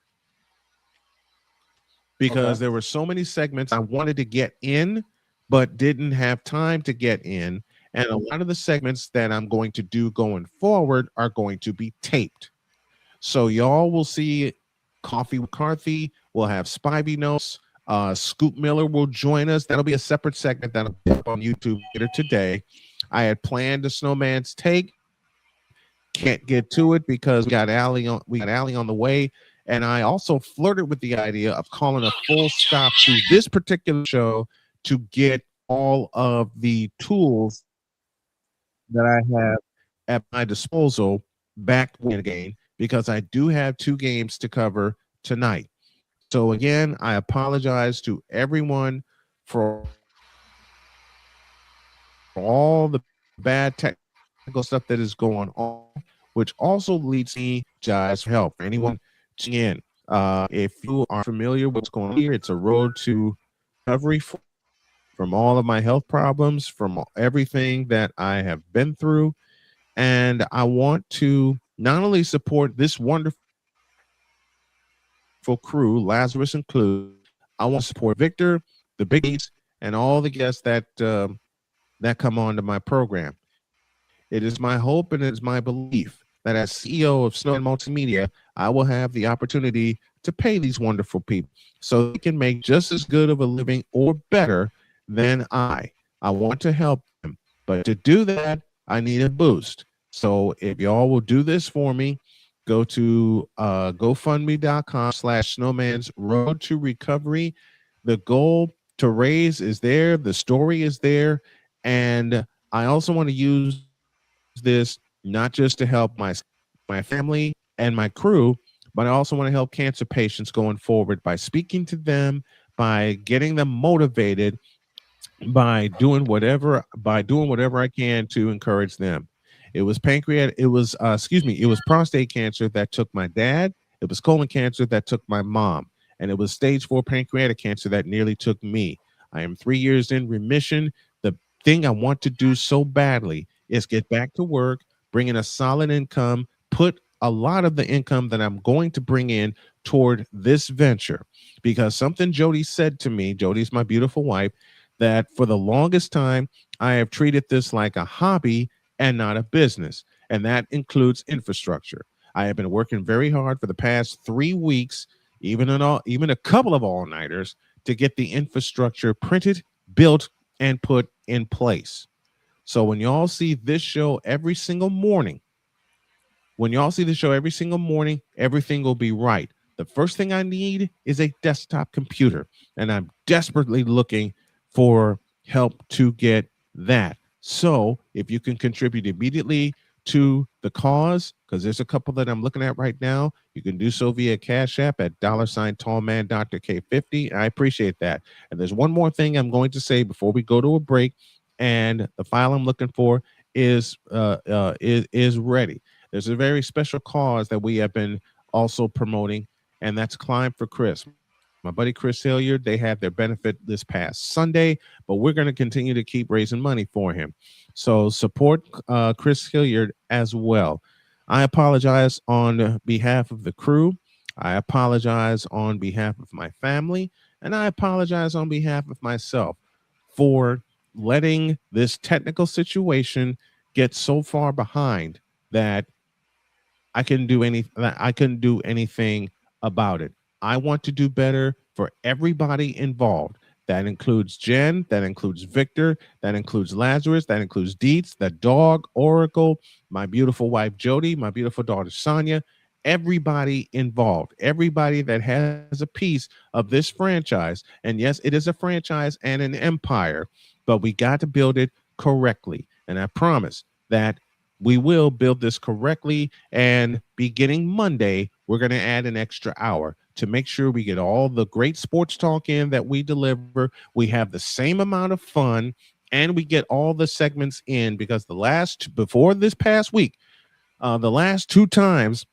because there were so many segments I wanted to get in, but didn't have time to get in. And a lot of the segments that I'm going to do going forward are going to be taped. So y'all will see Coffee with Carthy. We'll have Spivey Notes. Scoop Miller will join us. That'll be a separate segment that'll be up on YouTube later today. I had planned the Snowman's Take. Can't get to it because we got Allie on the way. And I also flirted with the idea of calling a full stop to this particular show to get all of the tools that I have at my disposal back again, because I do have 2 games to cover tonight. So again, I apologize to everyone for all the bad technical stuff that is going on, which also leads me to guys for help. For anyone tuning in, if you are familiar with what's going on here, it's a road to recovery from all of my health problems, from everything that I have been through. And I want to not only support this wonderful crew, Lazarus included, I want to support Victor, the Big Eats, and all the guests that that come onto my program. It is my hope and it is my belief that as CEO of Snowman Multimedia, I will have the opportunity to pay these wonderful people so they can make just as good of a living or better than I. I want to help them, but to do that, I need a boost. So if y'all will do this for me, go to GoFundMe.com/Snowman's Road to Recovery. The goal to raise is there. The story is there. And I also want to use this not just to help my family and my crew, but I also want to help cancer patients going forward by speaking to them, by getting them motivated, by doing whatever I can to encourage them. It was prostate cancer that took my dad. It was colon cancer that took my mom, and it was stage 4 pancreatic cancer that nearly took me. I am 3 years in remission. The thing I want to do so badly is get back to work, bring in a solid income, put a lot of the income that I'm going to bring in toward this venture. Because something Jody said to me, Jody's my beautiful wife, that for the longest time, I have treated this like a hobby and not a business. And that includes infrastructure. I have been working very hard for the past 3 weeks, even a couple of all-nighters, to get the infrastructure printed, built, and put in place. So when y'all see this show every single morning, everything will be right. The first thing I need is a desktop computer, and I'm desperately looking for help to get that. So if you can contribute immediately to the cause, because there's a couple that I'm looking at right now, you can do so via Cash App at $tallman Dr. K50. I appreciate that. And there's one more thing I'm going to say before we go to a break, and the file I'm looking for is ready. There's a very special cause that we have been also promoting, and that's Climb for Chris. My buddy Chris Hilliard, they had their benefit this past Sunday, but we're going to continue to keep raising money for him. So support Chris Hilliard as well. I apologize on behalf of the crew. I apologize on behalf of my family, and I apologize on behalf of myself for letting this technical situation get so far behind that I couldn't do anything about it. I want to do better for everybody involved. That includes Jen, that includes Victor, that includes Lazarus, that includes Dietz, the dog, Oracle, my beautiful wife Jody, my beautiful daughter Sonia, everybody involved, everybody that has a piece of this franchise. And yes, it is a franchise and an empire, but we got to build it correctly. And I promise that we will build this correctly, and beginning Monday, we're going to add an extra hour to make sure we get all the great sports talk in that we deliver. We have the same amount of fun, and we get all the segments in, because before this past week, the last 2 times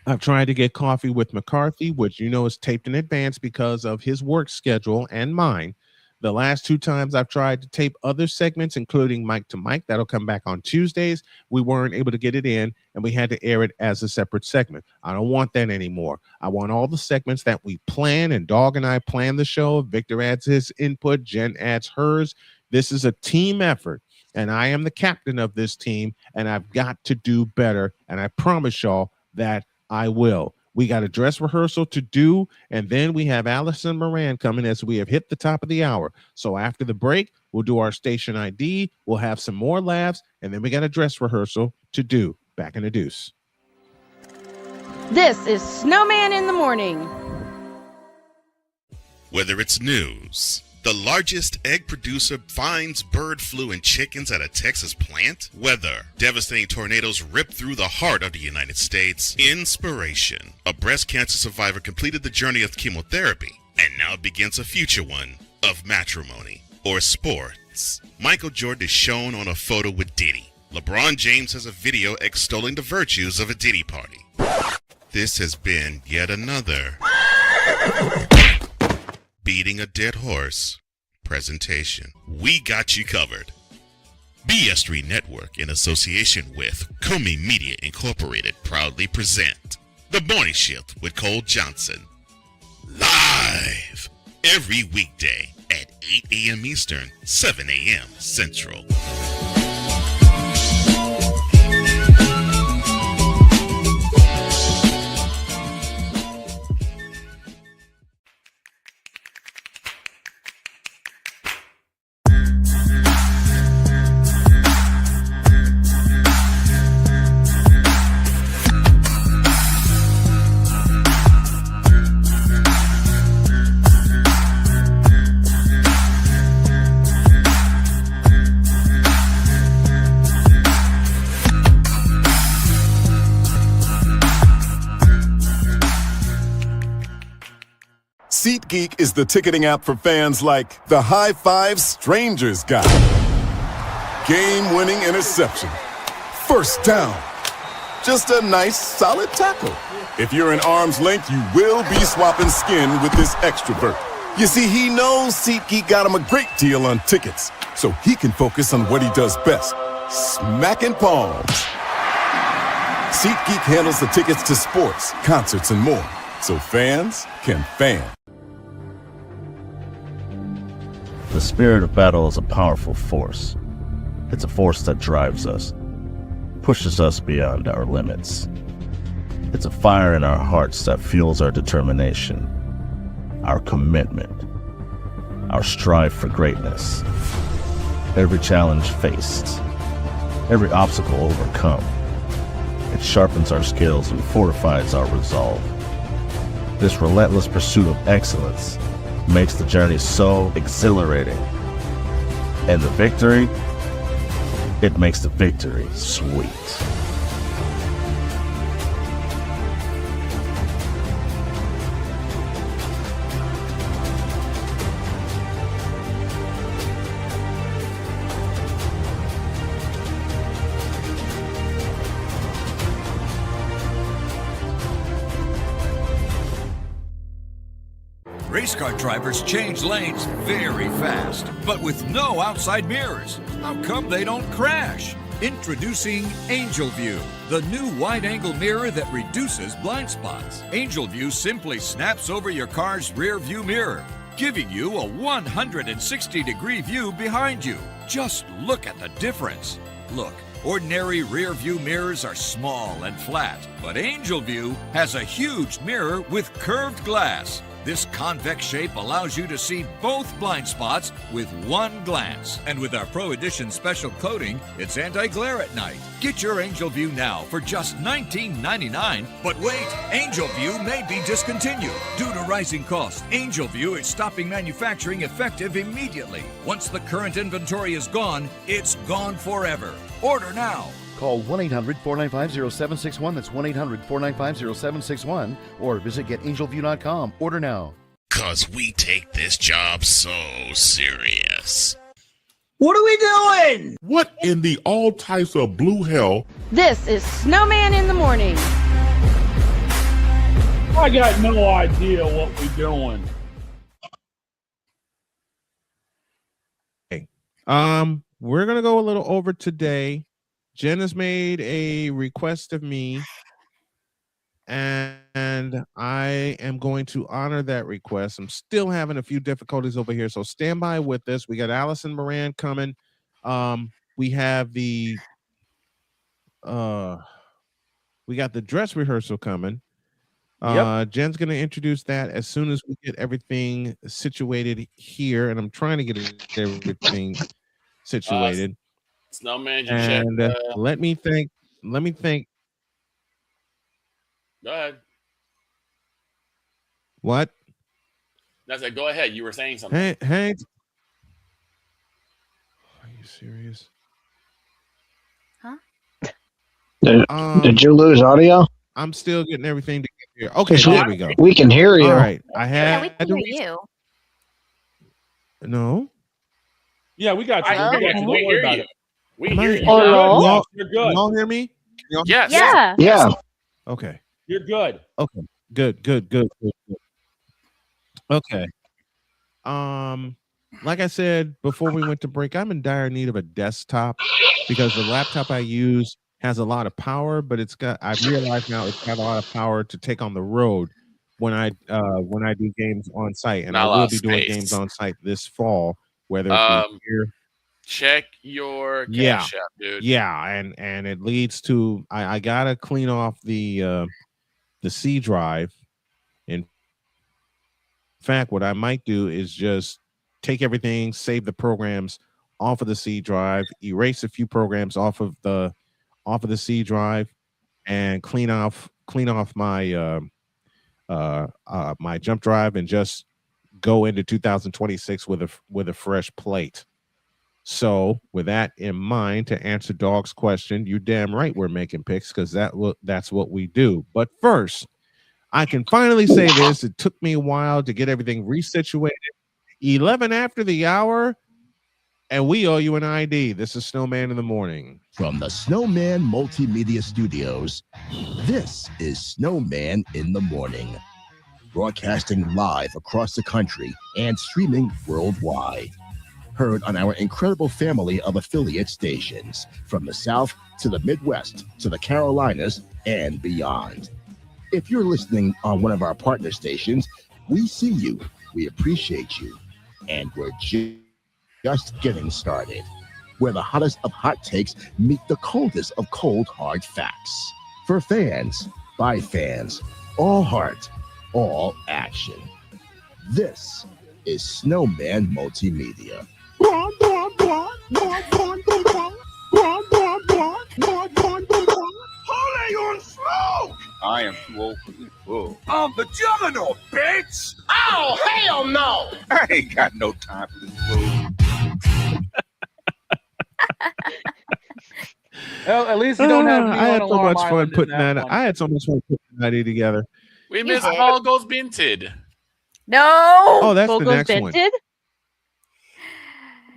I've tried to get Coffee with McCarthy, which is taped in advance because of his work schedule and mine. The last 2 times I've tried to tape other segments, including Mike to Mike, that'll come back on Tuesdays. We weren't able to get it in, and we had to air it as a separate segment. I don't want that anymore. I want all the segments that we plan, and Dog and I plan the show. Victor adds his input. Jen adds hers. This is a team effort, and I am the captain of this team, and I've got to do better, and I promise y'all that I will. We got a dress rehearsal to do, and then we have Alison Moran coming as we have hit the top of the hour. So after the break, we'll do our station ID, we'll have some more laughs, and then we got a dress rehearsal to do. Back in the deuce. This is Snowman in the Morning. Whether it's news, the largest egg producer finds bird flu in chickens at a Texas plant, weather, devastating tornadoes rip through the heart of the United States, inspiration, a breast cancer survivor completed the journey of chemotherapy, and now begins a future one of matrimony or sports. Michael Jordan is shown on a photo with Diddy. LeBron James has a video extolling the virtues of a Diddy party. This has been yet another Beating a Dead Horse presentation. We got you covered. BS3 Network, in association with Comey Media Incorporated, proudly present The Morning Shift with Cole Johnson. Live every weekday at 8 a.m. Eastern, 7 a.m. Central. SeatGeek is the ticketing app for fans like the High Five Strangers guy. Game-winning interception. First down. Just a nice, solid tackle. If you're in arm's length, you will be swapping skin with this extrovert. You see, he knows SeatGeek got him a great deal on tickets, so he can focus on what he does best, smacking palms. SeatGeek handles the tickets to sports, concerts, and more, so fans can fan. The spirit of battle is a powerful force. It's a force that drives us, pushes us beyond our limits. It's a fire in our hearts that fuels our determination, our commitment, our strive for greatness. Every challenge faced, every obstacle overcome, it sharpens our skills and fortifies our resolve. This relentless pursuit of excellence makes the journey so exhilarating. And the victory, it makes the victory sweet. Race car drivers change lanes very fast, but with no outside mirrors. How come they don't crash? Introducing Angel View, the new wide-angle mirror that reduces blind spots. Angel View simply snaps over your car's rear view mirror, giving you a 160-degree view behind you. Just look at the difference. Look, ordinary rear view mirrors are small and flat, but Angel View has a huge mirror with curved glass. This convex shape allows you to see both blind spots with one glance. And with our Pro Edition special coating, it's anti-glare at night. Get your Angel View now for just $19.99. But wait, Angel View may be discontinued. Due to rising costs, Angel View is stopping manufacturing effective immediately. Once the current inventory is gone, it's gone forever. Order now. Call 1-800-495-0761. That's 1-800-495-0761. Or visit getangelview.com. Order now. 'Cause we take this job so serious. What are we doing? What in the all types of blue hell? This is Snowman in the Morning. I got no idea what we're doing. We're gonna go a little over today. Jen has made a request of me, and I am going to honor that request. I'm still having a few difficulties over here, so stand by with us. We got Alison Moran coming. We have the dress rehearsal coming. Jen's going to introduce that as soon as we get everything situated here, and I'm trying to get everything situated. Snowman, And check. let me think. Go ahead. What? That's it. Go ahead. You were saying something. Hey. Are you serious? Huh? Did you lose audio? I'm still getting everything together here. Okay, there we go. We can hear you. All right. I Yeah, had we can hear you. No. Yeah, we got you. Oh, We got you. Don't worry about it. We Am I- hear you. Hello? You're good. Y'all hear me? Yes. Yeah. Yeah. Okay. You're good. Okay. Good. Okay. Like I said before we went to break, I'm in dire need of a desktop because the laptop I use has a lot of power, but I've realized now it's got a lot of power to take on the road. when I do games on site, and Not I a lot will of be doing games space. on site this fall, whether it be here. Check your Yeah, Cash App, dude. yeah, and it leads to I gotta clean off the C drive. In fact, what I might do is just take everything, save the programs off of the C drive, erase a few programs off of the C drive, and clean off my my jump drive, and just go into 2026 with a fresh plate. So, with that in mind, to answer Dog's question, you damn right we're making picks, because that's what we do. But first, I can finally say this. It took me a while to get everything resituated. 11 after the hour, and we owe you an ID. This is Snowman in the Morning. From the Snowman Multimedia Studios, this is Snowman in the Morning. Broadcasting live across the country and streaming worldwide. Heard on our incredible family of affiliate stations, from the South to the Midwest to the Carolinas and beyond. If you're listening on one of our partner stations, we see you, we appreciate you, and we're just getting started. Where the hottest of hot takes meet the coldest of cold, hard facts. For fans, by fans, all heart, all action. This is Snowman Multimedia. Holy on smoke! I am too old for this bull. I'm the juggernaut, bitch! Oh, hell no! I ain't got no time for this bull. Well, at least you don't have me I had on so Alarm much fun Island in putting that that. one. I had so much fun putting that ID together. We You missed did. Ball Goes Binted. No. Oh, that's the Bogos next one. Vented?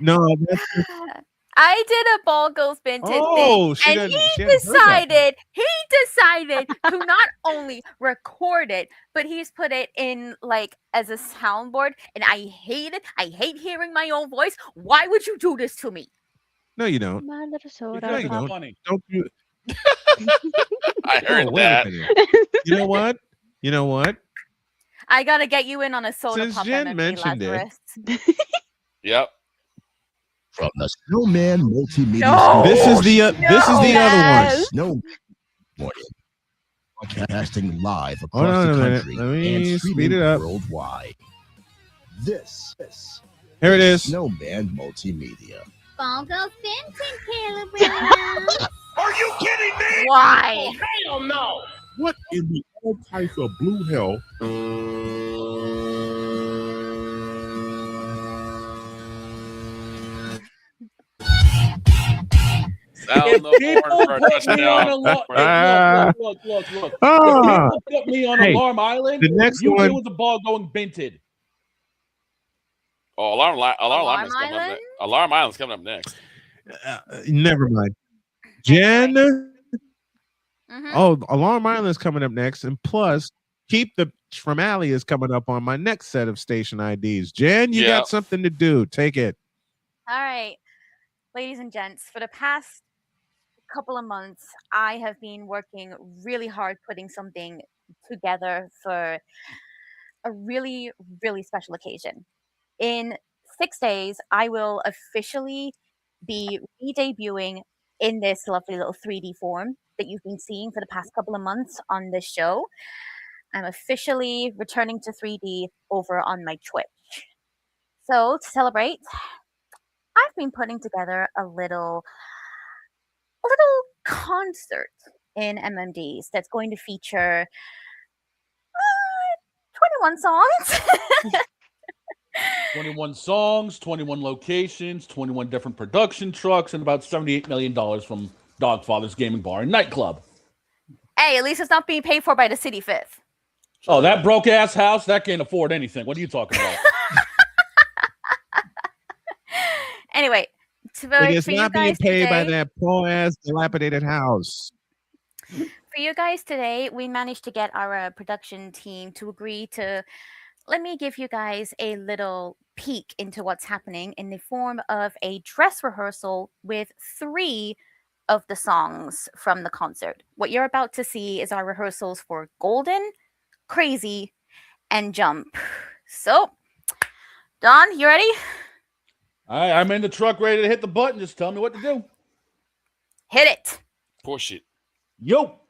No, that's I did a Ball Goes Vintage Oh, thing, and she he hadn't heard that. decided to not only record it, but he's put it in like as a soundboard, and I hate it. I hate hearing my own voice. Why would you do this to me? No, you don't. My little soda No, you pop. don't. Funny. Don't do I heard Oh, wait a that. minute. You know what? You know what? I gotta get you in on a soda Since pop Jen MMP, mentioned it. Lazarus. Yep. From the Snowman Multimedia No. This is the No. other one. Yes. Snow Morning. Broadcasting live Hold across on the a minute. country Let me and speed streaming it up. worldwide. This Here it is. Snowman Multimedia. Ball goes Vincent, Caleb. Are you kidding me? Why? Hell no! What in the all types of blue hell? Sound the People horn for a put me on touchdown. look. If Ah. people put me on Hey, Alarm Island, the next you one- deal with the ball going binted. Oh, Alarm Island's coming up Island? next. Alarm Island's coming up next. Never mind. Jen. Mhm. Oh, Alarm Island is coming up next, and plus, Keep the from Alley is coming up on my next set of station IDs. Jen, you got something to do. Take it. All right, ladies and gents, for the past couple of months, I have been working really hard putting something together for a really, really special occasion. In 6 days, I will officially be re-debuting in this lovely little 3D form that you've been seeing for the past couple of months on this show. I'm officially returning to 3D over on my Twitch. So to celebrate, I've been putting together a little concert in MMDs that's going to feature 21 songs. 21 songs, 21 locations, 21 different production trucks, and about $78 million from Dogfather's Gaming Bar and Nightclub. Hey, at least it's not being paid for by the City Fifth. Oh, that broke ass house, that can't afford anything. What are you talking about? Anyway, It's for you not being guys paid by today- that poor ass dilapidated house. For you guys today, we managed to get our production team to agree to let me give you guys a little peek into what's happening in the form of a dress rehearsal with 3 of the songs from the concert. What you're about to see is our rehearsals for Golden, Crazy, and jump. So, Don, you ready? All right, I'm in the truck ready to hit the button. Just tell me what to do. Hit it. Push it. Yo.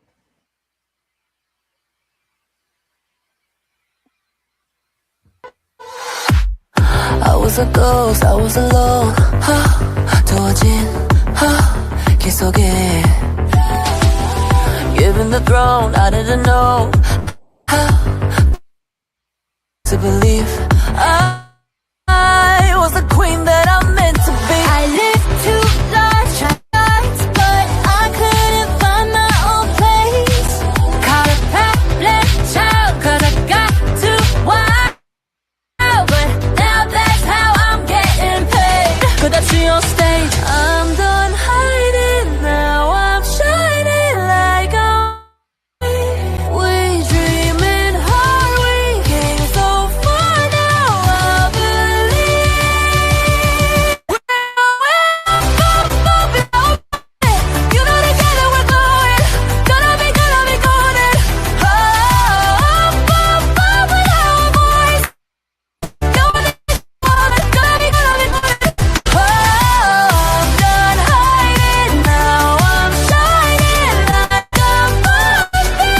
I was a ghost, I was alone. 두어진 길 속에 given the throne, I didn't know to believe I was the queen that I'm meant to be. I lived too large, but I couldn't find my own place. Caught a fat child, cause I got too wild. But now that's how I'm getting paid. Could I see on stage? I'm done hiding, now I'm shining like I'm we dreaming hard, we came so far, now I believe you know together we're going, gonna be golden. Oh, with our voice, gonna be golden. Oh, I'm done hiding, now I'm shining like I'm born to be.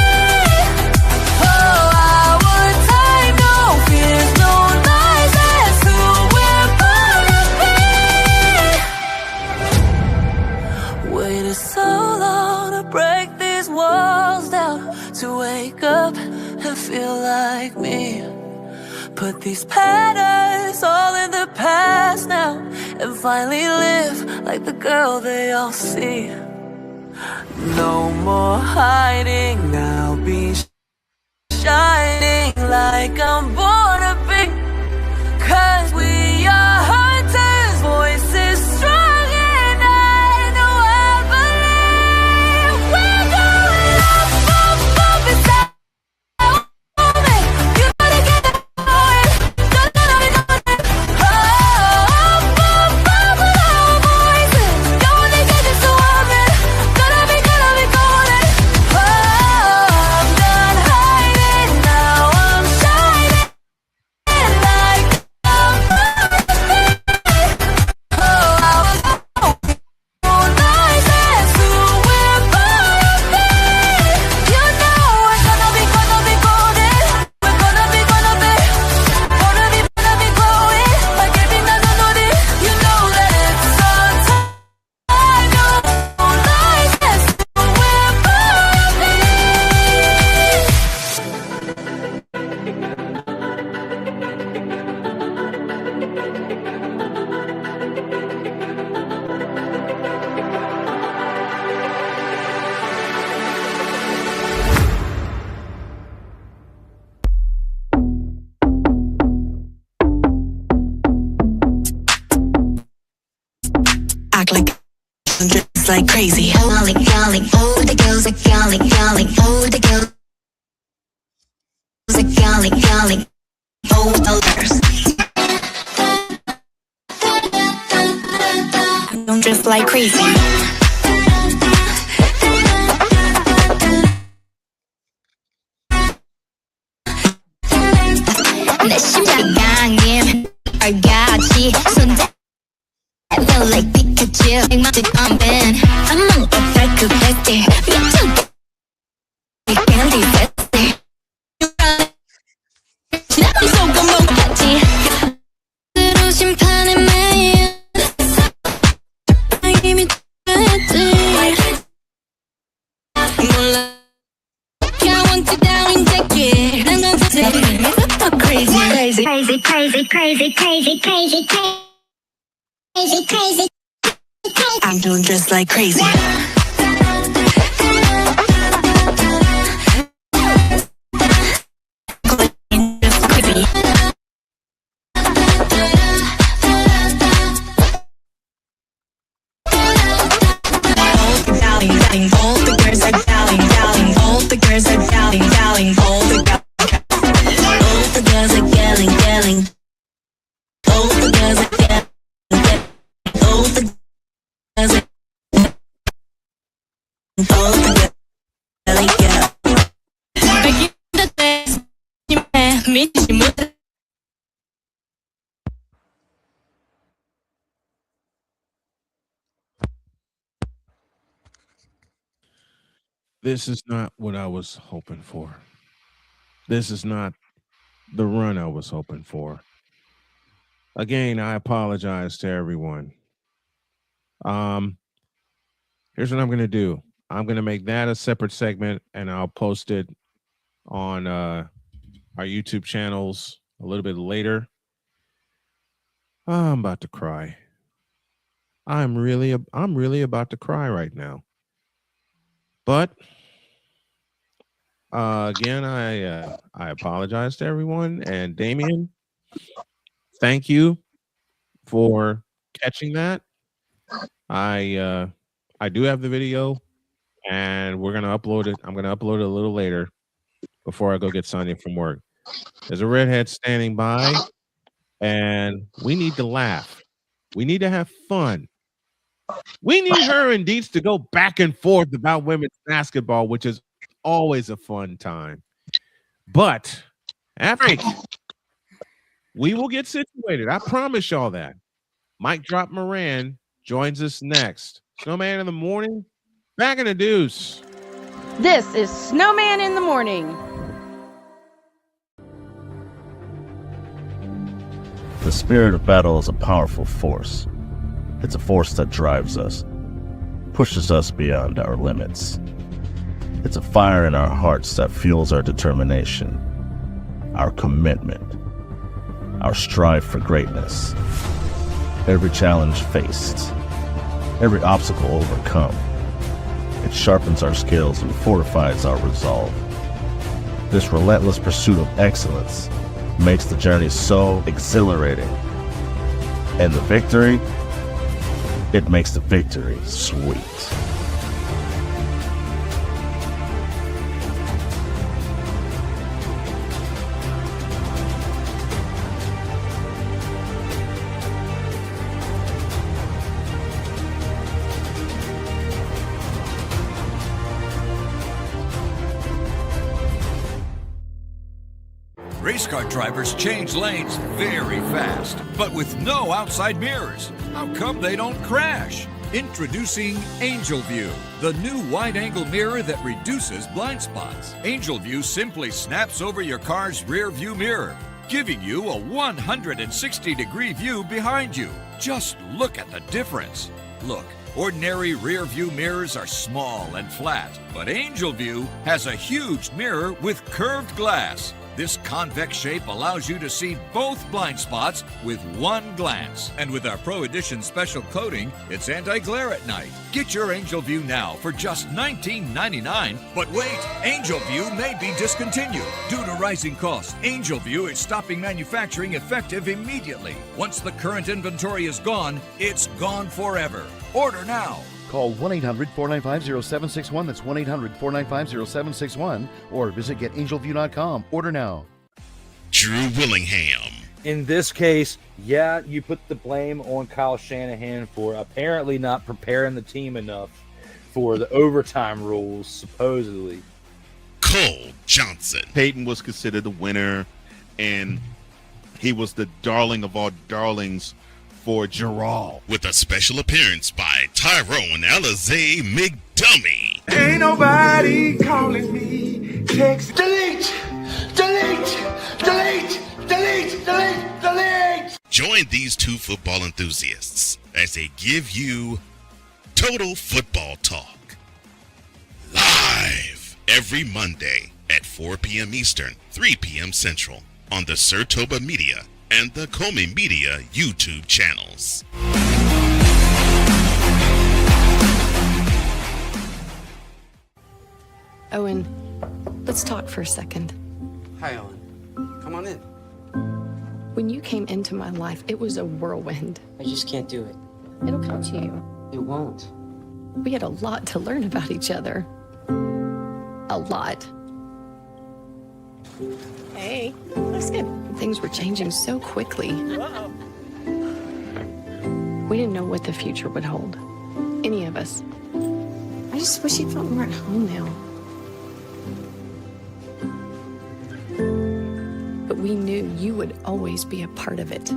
Oh, our time, no fears, no lies, that's who we're born to be. Waited so long to break these walls down, to wake up and feel like me. Put these patterns all in the past now, and finally live like the girl they all see. No more hiding, now be shining like I'm born to be. Cause we are hunters, voices strong, and I know I believe we're going up, it's that moment. You gotta get going, gonna be golden. Oh, with our voices, gonna get this woman, gonna be golden. Oh, I'm done hiding, now I'm shining like I'm born to be. Oh, I was born nice, that's who we're born to be. You know we're gonna be golden. We're gonna be glowing like every melody. You know that it's our time. You're nice, that's who we're act like just like crazy. Calling, oh the girls are calling, oh the girls are calling, oh the girls. Don't drift like crazy. 내 심장 강림 얼같이 손대 I feel like Pikachu 맥마치 덤빈 I'm on the dark bestie 미쳐 candy bestie 나도 속은 못하지 스스로 심판의 매일 이미 됐지 몰라 I want to down and take it 난 건 사실 crazy I'm doing just like crazy. All the girls are darling, all the girls are darling, all the girls are yelling, all the girls are yelling, all the girls are all the girls are yelling. Back in the days, you man, This is not what I was hoping for. This is not the run I was hoping for. Again, I apologize to everyone. Here's what I'm going to do. I'm going to make that a separate segment, and I'll post it on our YouTube channels a little bit later. I'm about to cry. I'm really about to cry right now. But again, I apologize to everyone, and Damien, thank you for catching that. I do have the video, and we're gonna upload it. I'm gonna upload it a little later before I go get Sonya from work. There's a redhead standing by, and we need to laugh. We need to have fun. We need her and Deets to go back and forth about women's basketball, which is always a fun time. But after we will get situated. I promise y'all that. Mic Drop Moran joins us next. Snowman in the morning, back in the deuce. This is Snowman in the morning. The spirit of battle is a powerful force. It's a force that drives us, pushes us beyond our limits. It's a fire in our hearts that fuels our determination, our commitment, our strive for greatness. Every challenge faced, every obstacle overcome, it sharpens our skills and fortifies our resolve. This relentless pursuit of excellence makes the journey so exhilarating. And the victory, it makes the victory sweet. Race car drivers change lanes very fast, but with no outside mirrors. How come they don't crash? Introducing Angel View, the new wide-angle mirror that reduces blind spots. Angel View simply snaps over your car's rear view mirror, giving you a 160-degree view behind you. Just look at the difference. Look, ordinary rear view mirrors are small and flat, but Angel View has a huge mirror with curved glass. This convex shape allows you to see both blind spots with one glance. And with our Pro Edition special coating, it's anti-glare at night. Get your Angel View now for just $19.99. But wait, Angel View may be discontinued. Due to rising costs, Angel View is stopping manufacturing effective immediately. Once the current inventory is gone, it's gone forever. Order now. Call 1-800-495-0761. That's 1-800-495-0761. Or visit getangelview.com. Order now. Drew Willingham. In this case, yeah, you put the blame on Kyle Shanahan for apparently not preparing the team enough for the overtime rules, supposedly. Cole Johnson. Peyton was considered the winner, and he was the darling of all darlings for Gerald. With a special appearance by Tyrone Alizé McDummy. Ain't nobody calling me. Text. Delete! Delete! Delete! Delete! Delete! Delete! Join these two football enthusiasts as they give you Total Football Talk. Live every Monday at 4 p.m. Eastern, 3 p.m. Central on the Sertoba Media and the Comey Media YouTube channels. Owen, let's talk for a second. Hi, Owen. Come on in. When you came into my life, it was a whirlwind. I just can't do it. It'll come to you. It won't. We had a lot to learn about each other. A lot. Hey, looks good. Things were changing so quickly. We didn't know what the future would hold. Any of us. I just wish you felt more at home now. But but we knew you would always be a part of it.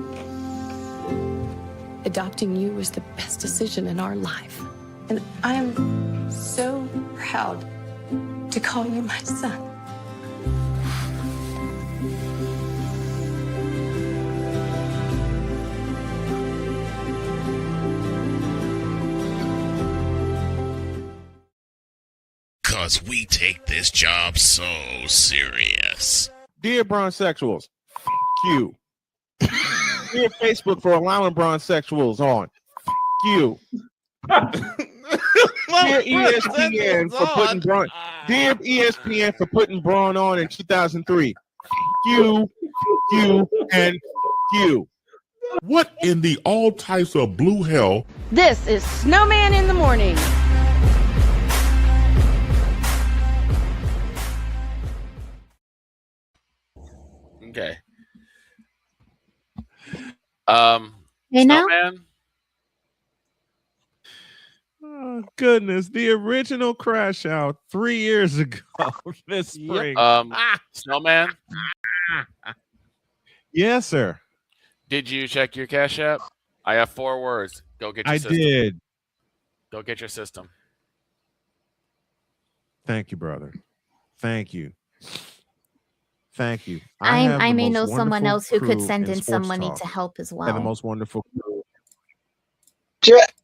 Adopting you was the best decision in our life. And I'm so proud to call you my son. Cause we take this job so serious. Dear bronzesexuals, you. Dear Facebook for allowing bronzesexuals on. You. Dear ESPN for putting Braun. Dear ESPN for putting Braun on in 2003. You, and you. What in the all types of blue hell? This is Snowman in the Morning. Okay. Hey now? Snowman. Oh, goodness. The original crash out 3 years ago this spring. Snowman. Yes, sir. Did you check your Cash App? I have 4 words. Go get your system. Did. Go get your system. Thank you, brother. Thank you. Thank you. I may know someone else who could send in some money to help as And the well. most wonderful crew.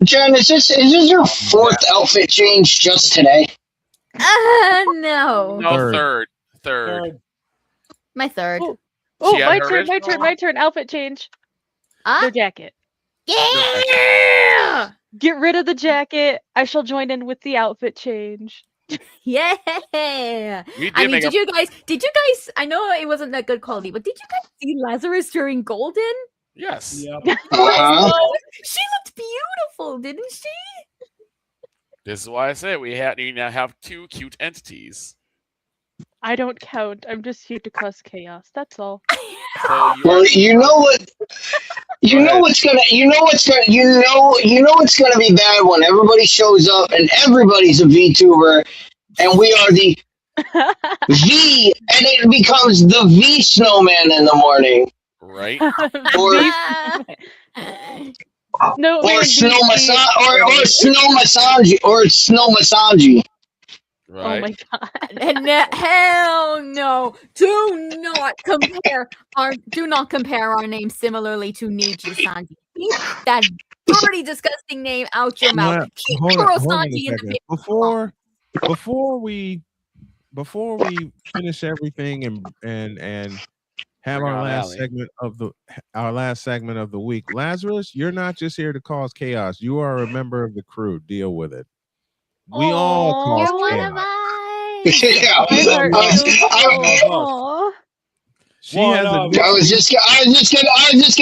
Jen, is this your fourth outfit change just today? No. No, third. My third. Oh, She had my her turn, original- my turn. Outfit change. No jacket. Yeah! Get rid of the jacket. I shall join in with the outfit change. Yeah. We I did mean, make did you guys, I know it wasn't that good quality, but did you guys see Lazarus during Golden? Yes. Uh-huh. She looked beautiful, didn't she? This is why I say we now have 2 cute entities. I don't count. I'm just here to cause chaos. That's all. So Well, you know what? You know what's gonna be bad when everybody shows up and everybody's a VTuber, and we are the V, and it becomes the V Snowman in the morning, Right? No, or man, Snow VP. Masanji, or Snow Masanji. Right. Oh my god. And hell no. Do not compare our names similarly to Niji Sanji. Keep that dirty, disgusting name out your mouth. Well, Keep hold Kuro on a Sanji in the second. paper. Before we finish everything and have Bring our on last Allie. segment of the week, Lazarus, you're not just here to cause chaos. You are a member of the crew. Deal with it. We all cause You're one chaos. of us. Yeah, My heart I feels was- She has a I was just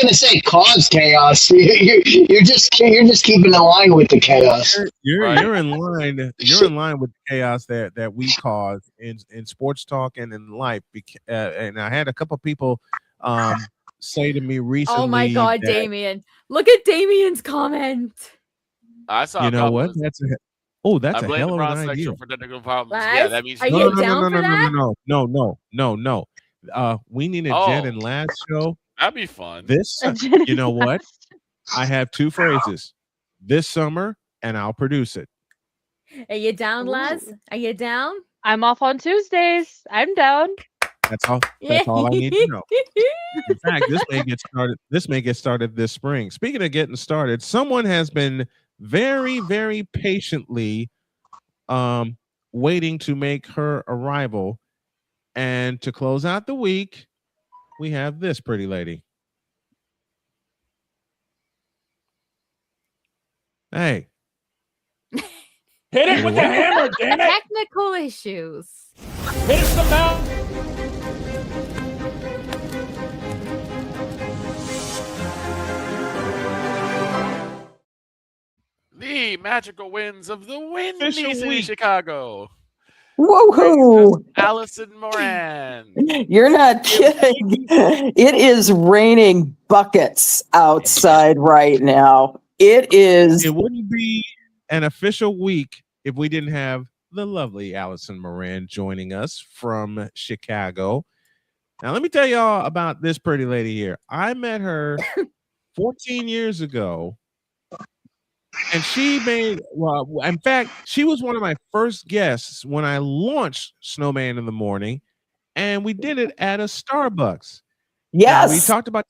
gonna say cause chaos. You're just keeping in line with the chaos. You're in line. You're in line with the chaos that we cause in sports talk and in life. And I had a couple people say to me recently. Oh my god, that, Damien. Look at Damien's comment. I saw you know what? comments. That's I a blame hell the of an bronze idea. sexual for technical problems. Laz, Yeah, that means are you down for that? No. We need a Jen and Laz show. That'd be fun. You know what? I have 2 phrases. This summer, and I'll produce it. Are you down, Laz? Are you down? I'm off on Tuesdays. I'm down. That's all. That's all I need to know. In fact, this may get started this spring. Speaking of getting started, someone has been very, very patiently waiting to make her arrival. And to close out the week, we have this pretty lady. Hey. Hit it with the hammer, damn it! Technical issues. Hit it some out. The magical winds of the windy city, Chicago. Woohoo! Alison Moran. You're not kidding. It is raining buckets outside right now. It is. It wouldn't be an official week if we didn't have the lovely Alison Moran joining us from Chicago. Now, let me tell y'all about this pretty lady here. I met her 14 years ago, and she made, well, in fact, she was one of my first guests when I launched Snowman in the Morning, and we did it at a Starbucks. Now, we Yes. talked about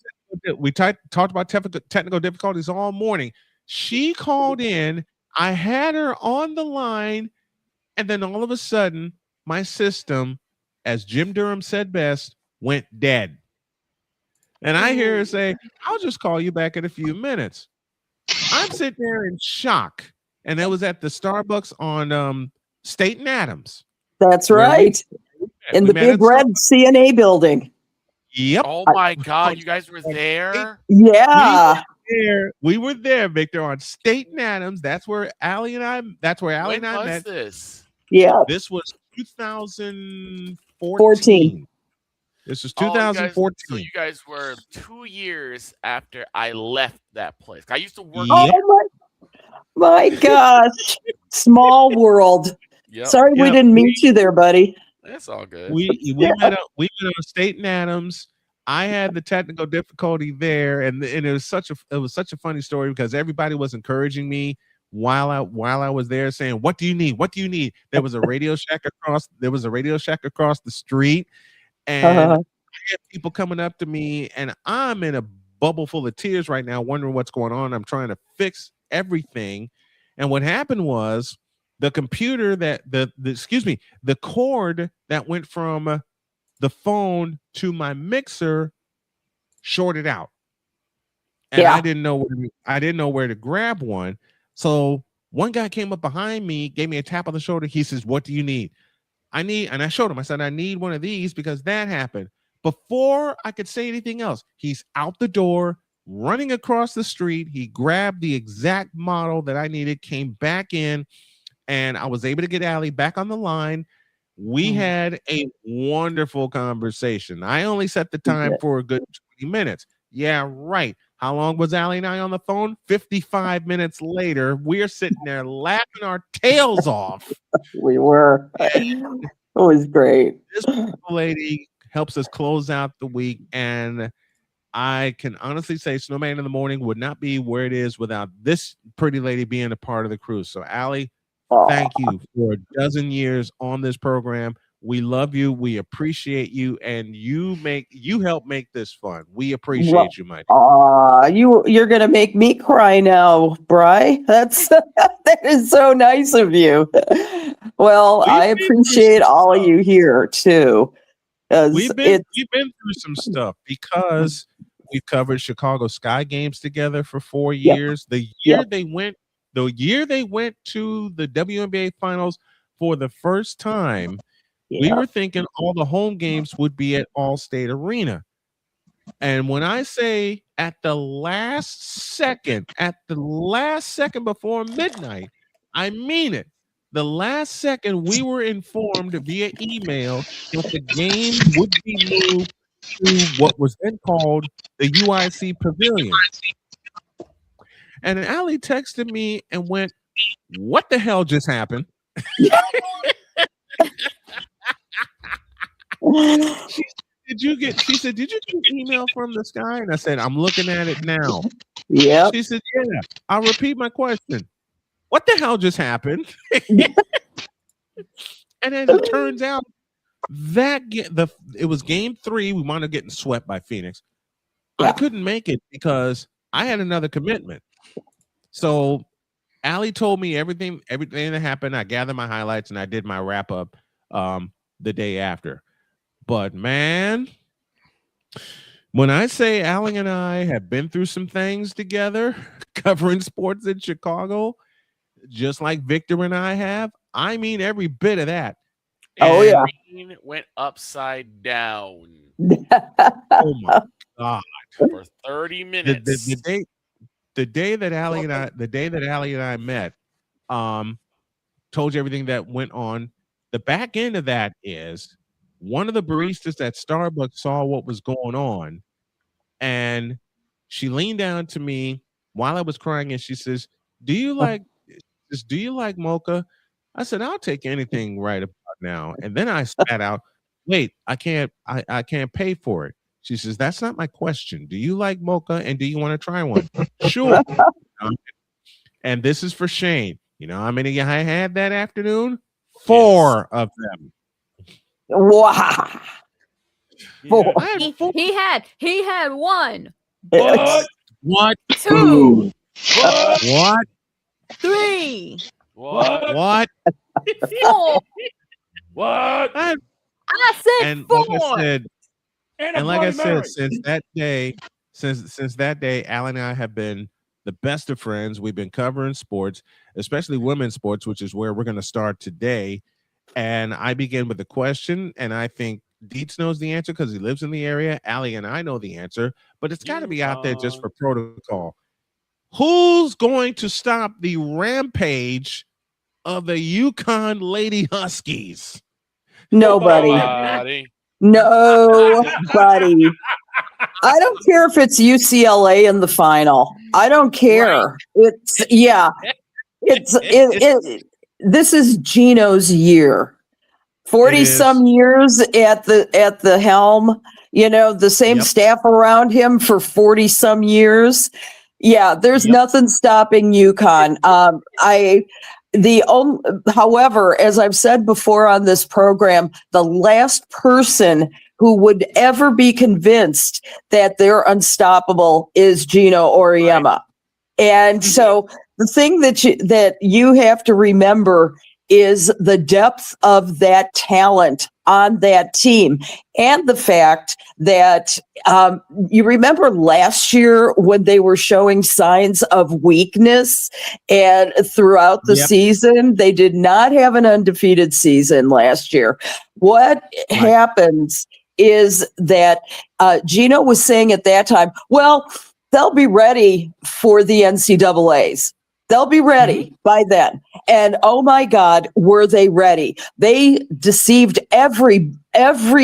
technical difficulties all morning. She called in. I had her on the line, and then all of a sudden, my system, as Jim Durham said best, went dead. And I hear her say, "I'll just call you back in a few minutes." I'm sitting there in shock, and it was at the Starbucks on State and Adams. That's where right. In we the met big at red CNA building. Yep. Oh my God, you guys were there? Yeah. We were there, Victor, on State and Adams. That's where Allie and I. That's where Allie When and I was met. this? Yeah. This was 2014. 14. This was Oh, 2014. so you guys were 2 years after I left that place. I used to work. Oh my gosh. Small world. Yep. Sorry we didn't meet you there, buddy. That's all good. We met on State and Adams. I had the technical difficulty there, and it was such a funny story because everybody was encouraging me while I was there, saying, "What do you need? What do you need?" There was a Radio Shack across the street, and I had people coming up to me, and I'm in a bubble full of tears right now, wondering what's going on. I'm trying to fix everything, and what happened was the computer that the cord that went from the phone to my mixer shorted out, and I didn't know where to grab one. So one guy came up behind me, gave me a tap on the shoulder. He says, "What do you need?" And I showed him. I said, "I need one of these because that happened." Before I could say anything else, he's out the door, running across the street. He grabbed the exact model that I needed, came back in, and I was able to get Allie back on the line. We had a wonderful conversation. I only set the time for a good 20 minutes. Yeah, right. How long was Allie and I on the phone? 55 minutes later, we're sitting there laughing our tails off. We were. It was great. This lady helps us close out the week, and I can honestly say Snowman in the Morning would not be where it is without this pretty lady being a part of the crew. So, Allie, thank you for a dozen years on this program. We love you. We appreciate you, and you help make this fun. We appreciate you, my dear. You're gonna make me cry now, Bri. That is so nice of you. Well, I appreciate all of you here too. We've been through some stuff because we've covered Chicago Sky games together for 4 years. The year they went to the WNBA finals for the first time, we were thinking all the home games would be at Allstate Arena. And when I say at the last second before midnight, I mean it. The last second we were informed via email that the game would be moved to what was then called the UIC Pavilion. And then Allie texted me and went, "What the hell just happened?" She said, "Did you get an email from the Sky?" And I said, "I'm looking at it now." Yeah. She said, "Yeah." I'll repeat my question. What the hell just happened? And then it turns out that it was game 3. We wound up getting swept by Phoenix. I couldn't make it because I had another commitment. So Allie told me everything that happened. I gathered my highlights and I did my wrap up the day after. But man, when I say Allie and I have been through some things together covering sports in Chicago, just like Victor and I have, I mean every bit of that. And the screen went upside down. Oh my God. For 30 minutes. The day that Allie and I met, told you everything that went on. The back end of that is one of the baristas at Starbucks saw what was going on, and she leaned down to me while I was crying, and she says, do you like mocha? I said, I'll take anything right about now. And then I spat out, wait, I can't pay for it. She says, that's not my question. Do you like mocha and do you want to try one? Sure. And this is for Shane. You know how many I had that afternoon? 4 of them. Wow. Yeah, He had 1. What? 2. What? 3. What? 4. What? I said And 4. like I said, since that day, Alan and I have been the best of friends. We've been covering sports, especially women's sports, which is where we're going to start today. And I begin with a question, and I think Dietz knows the answer because he lives in the area. Allie and I know the answer, but it's got to be out there just for protocol. Who's going to stop the rampage of the UConn Lady Huskies? Nobody. Nobody. I don't care if it's UCLA in the final. I don't care. Right. This is Gino's year. 40 some years at the helm, the same staff around him for 40 some years. Yeah, there's nothing stopping UConn. However, as I've said before on this program, the last person who would ever be convinced that they're unstoppable is Gino Auriemma. Right. And so the thing that you have to remember is the depth of that talent on that team, and the fact that you remember last year when they were showing signs of weakness, and throughout the season, they did not have an undefeated season last year. What happens is that Gino was saying at that time, well, they'll be ready for the NCAAs. They'll be ready by then. And oh my God, were they ready? They deceived every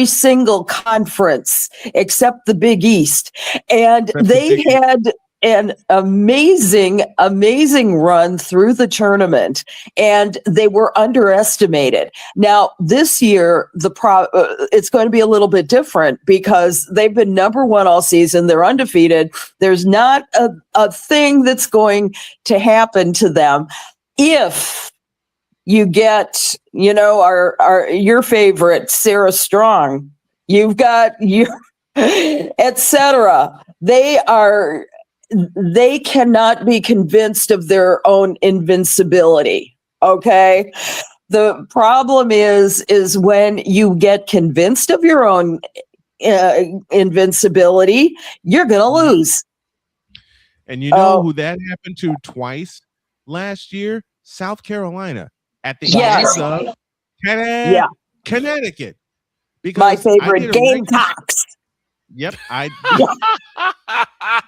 single conference except the Big East. And they had an amazing run through the tournament, and they were underestimated. Now, this year, it's going to be a little bit different because they've been number 1 all season. They're undefeated. There's not a thing that's going to happen to them if you get, your favorite, Sarah Strong. You've got etc. They cannot be convinced of their own invincibility. Okay. The problem is when you get convinced of your own invincibility, you're going to lose. And you know who that happened to twice last year? South Carolina at the end of Connecticut. Because my favorite Gamecocks. Yep,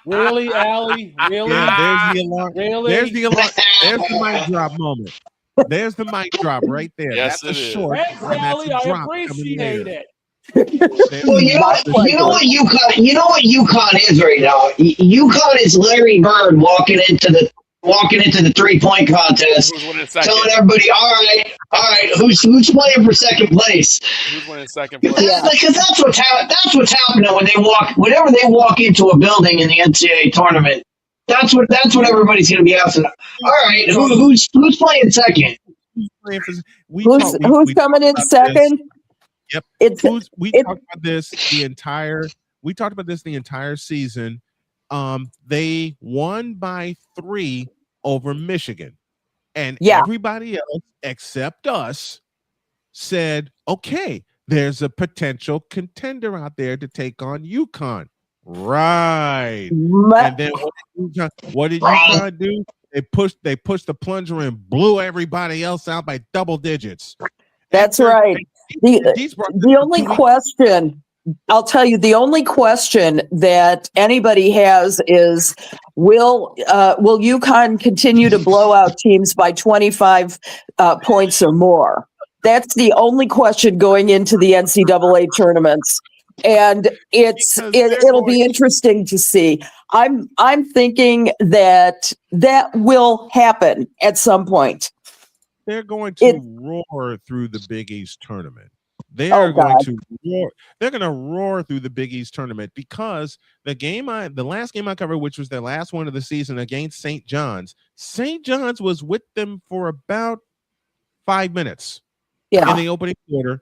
Really, Allie? Really? Yeah, there's the alarm. Really? There's the alarm. There's the mic drop moment. There's the mic drop right there. Yes, that's a short. Thanks, Allie. I appreciate it. Well, you know what UConn is right now. UConn is Larry Bird walking into the 3-point contest, telling everybody, all right, who's playing for second place? Who's winning second place? Because that's what's happening whenever they walk into a building in the NCAA tournament. That's what everybody's going to be asking. All right, who's playing second? Who's coming in second? Yep. We talked about this the entire season. They won by 3 over Michigan, and everybody else except us said, okay, there's a potential contender out there to take on UConn. Right. And then what did UConn do? They pushed the plunger and blew everybody else out by double digits. That's right. The only question, I'll tell you, the only question that anybody has is, will UConn continue to blow out teams by 25 points or more? That's the only question going into the NCAA tournaments. And it'll be interesting to see. I'm thinking that will happen at some point. They're going to roar through the Big East tournament. They are going to roar. They're going to roar through the Big East tournament because the last game I covered, which was their last one of the season against St. John's was with them for about 5 minutes in the opening quarter.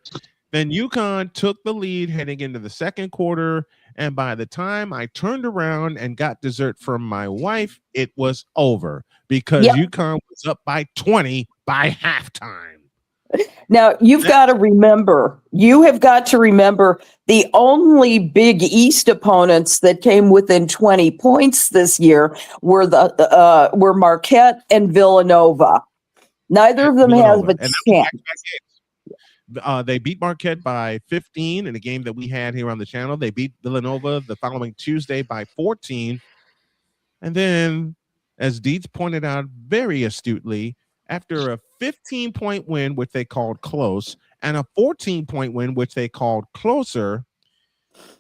Then UConn took the lead heading into the second quarter, and by the time I turned around and got dessert from my wife, it was over because UConn was up by 20 by halftime. Now, you have got to remember the only Big East opponents that came within 20 points this year were Marquette and Villanova. Neither of them have a chance. They beat Marquette by 15 in a game that we had here on the channel. They beat Villanova the following Tuesday by 14. And then, as Dietz pointed out very astutely, after a 15-point win, which they called close, and a 14-point win, which they called closer,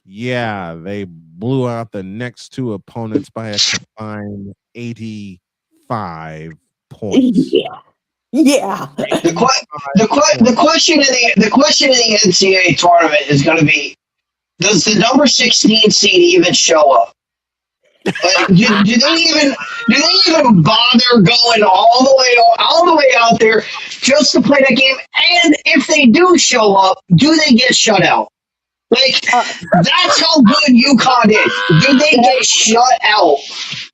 they blew out the next two opponents by a combined 85 points. The question in the NCAA tournament is going to be: does the number 16 seed even show up? Like, do they even bother going all the way out there just to play that game? And if they do show up, do they get shut out? Like, that's how good UConn is. Do they get shut out?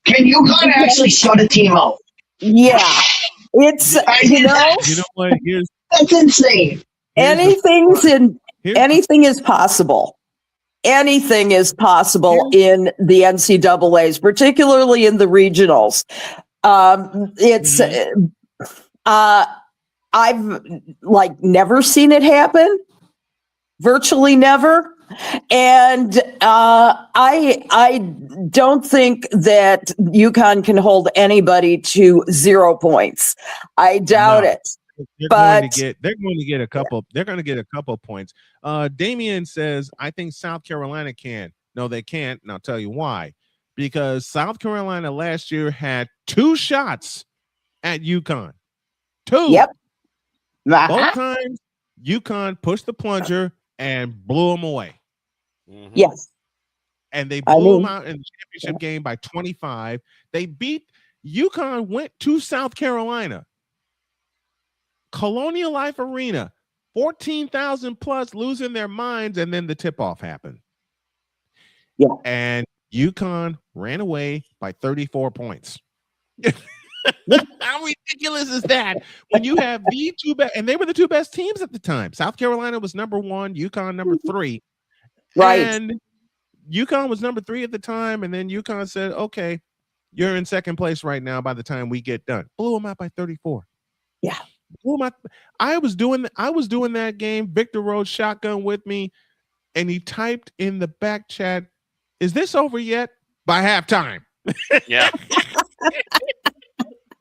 Can UConn actually shut a team out? Yeah, it's that's insane. Anything is possible. Anything is possible in the NCAAs, particularly in the regionals. I've never seen it happen, virtually never. And I don't think that UConn can hold anybody to 0 points. I doubt it. They're going to get a couple. They're going to get a couple points. Damian says, "I think South Carolina can." No, they can't, and I'll tell you why. Because South Carolina last year had 2 shots at UConn. 2. Yep. Both times, UConn pushed the plunger and blew them away. Yes. And they blew them out in the championship game by 25. They beat UConn. Went to South Carolina. Colonial Life Arena, 14,000 plus losing their minds, and then the tip-off happened. Yeah. And UConn ran away by 34 points. How ridiculous is that? When you have the two best, and they were the 2 best teams at the time. South Carolina was number 1, UConn number 3. Right. And UConn was number 3 at the time, and then UConn said, okay, you're in second place right now by the time we get done. Blew them out by 34. Yeah. I was doing that game. Victor rode shotgun with me, and he typed in the back chat, "Is this over yet?" by halftime. Yeah.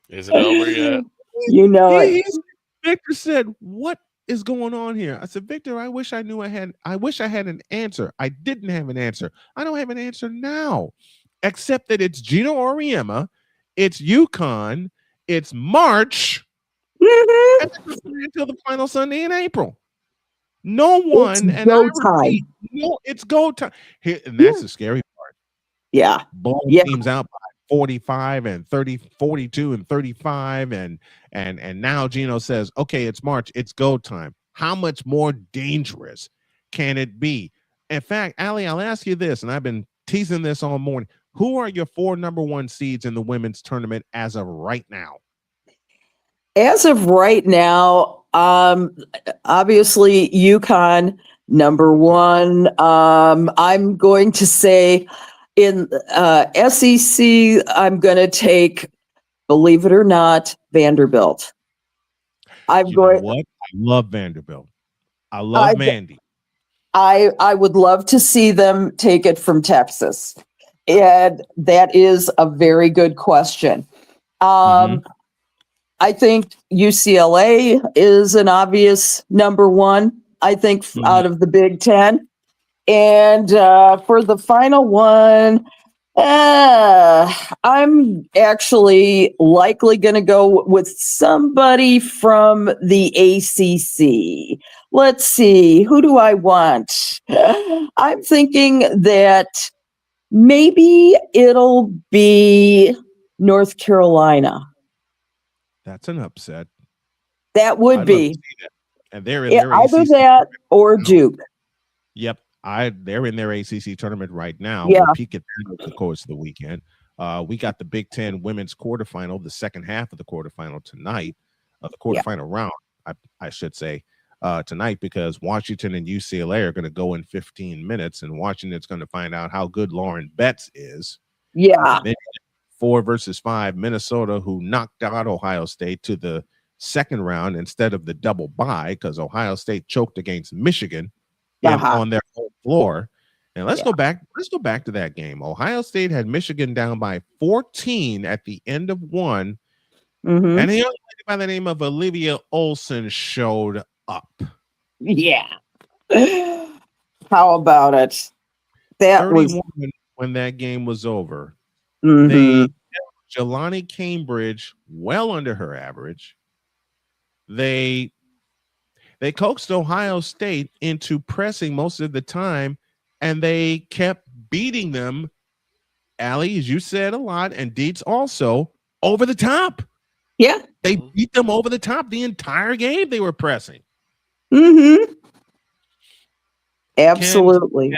Is it over yet? You know it. Victor said, "What is going on here?" I said, "Victor, I wish I had an answer. I didn't have an answer. I don't have an answer now, except that it's Gino Auriemma, it's UConn, it's March." And until the final Sunday in April. No one, it's go time. No, it's go time. And that's the scary part. Yeah. Blowing teams out by 45 and 30, 42 and 35. And now Gino says, okay, it's March, it's go time. How much more dangerous can it be? In fact, Allie, I'll ask you this, and I've been teasing this all morning. Who are your 4 number 1 seeds in the women's tournament as of right now? As of right now, obviously UConn number 1. I'm going to say in SEC, I'm going to take, believe it or not, Vanderbilt. You know what? I love Vanderbilt. I love Mandy. I would love to see them take it from Texas. And that is a very good question. I think UCLA is an obvious number 1, I think, out of the Big Ten. And for the final one, I'm actually likely going to go with somebody from the ACC. Let's see, who do I want? I'm thinking that maybe it'll be North Carolina. That's an upset. That would I'd love to be. see that. And they're in their Either ACC. that or Duke. Yep. They're in their ACC tournament right now. Yeah. We'll peek at that over the course of the weekend. We got the Big Ten women's quarterfinal, the second half of the quarterfinal tonight, the quarterfinal round, I should say, tonight, because Washington and UCLA are going to go in 15 minutes, and Washington's going to find out how good Lauren Betts is. Yeah. Then 4 versus 5, Minnesota, who knocked out Ohio State to the second round instead of the double bye because Ohio State choked against Michigan on their home floor. And let's go back to that game. Ohio State had Michigan down by 14 at the end of one. Mm-hmm. And a young lady by the name of Olivia Olson showed up. Yeah. How about it? That was when that game was over. Mhm. They held Jelani Cambridge well under her average. They coaxed Ohio State into pressing most of the time, and they kept beating them, Allie, as you said a lot, and Dietz also, over the top. Yeah. They beat them over the top the entire game. They were pressing. Mm-hmm. Absolutely.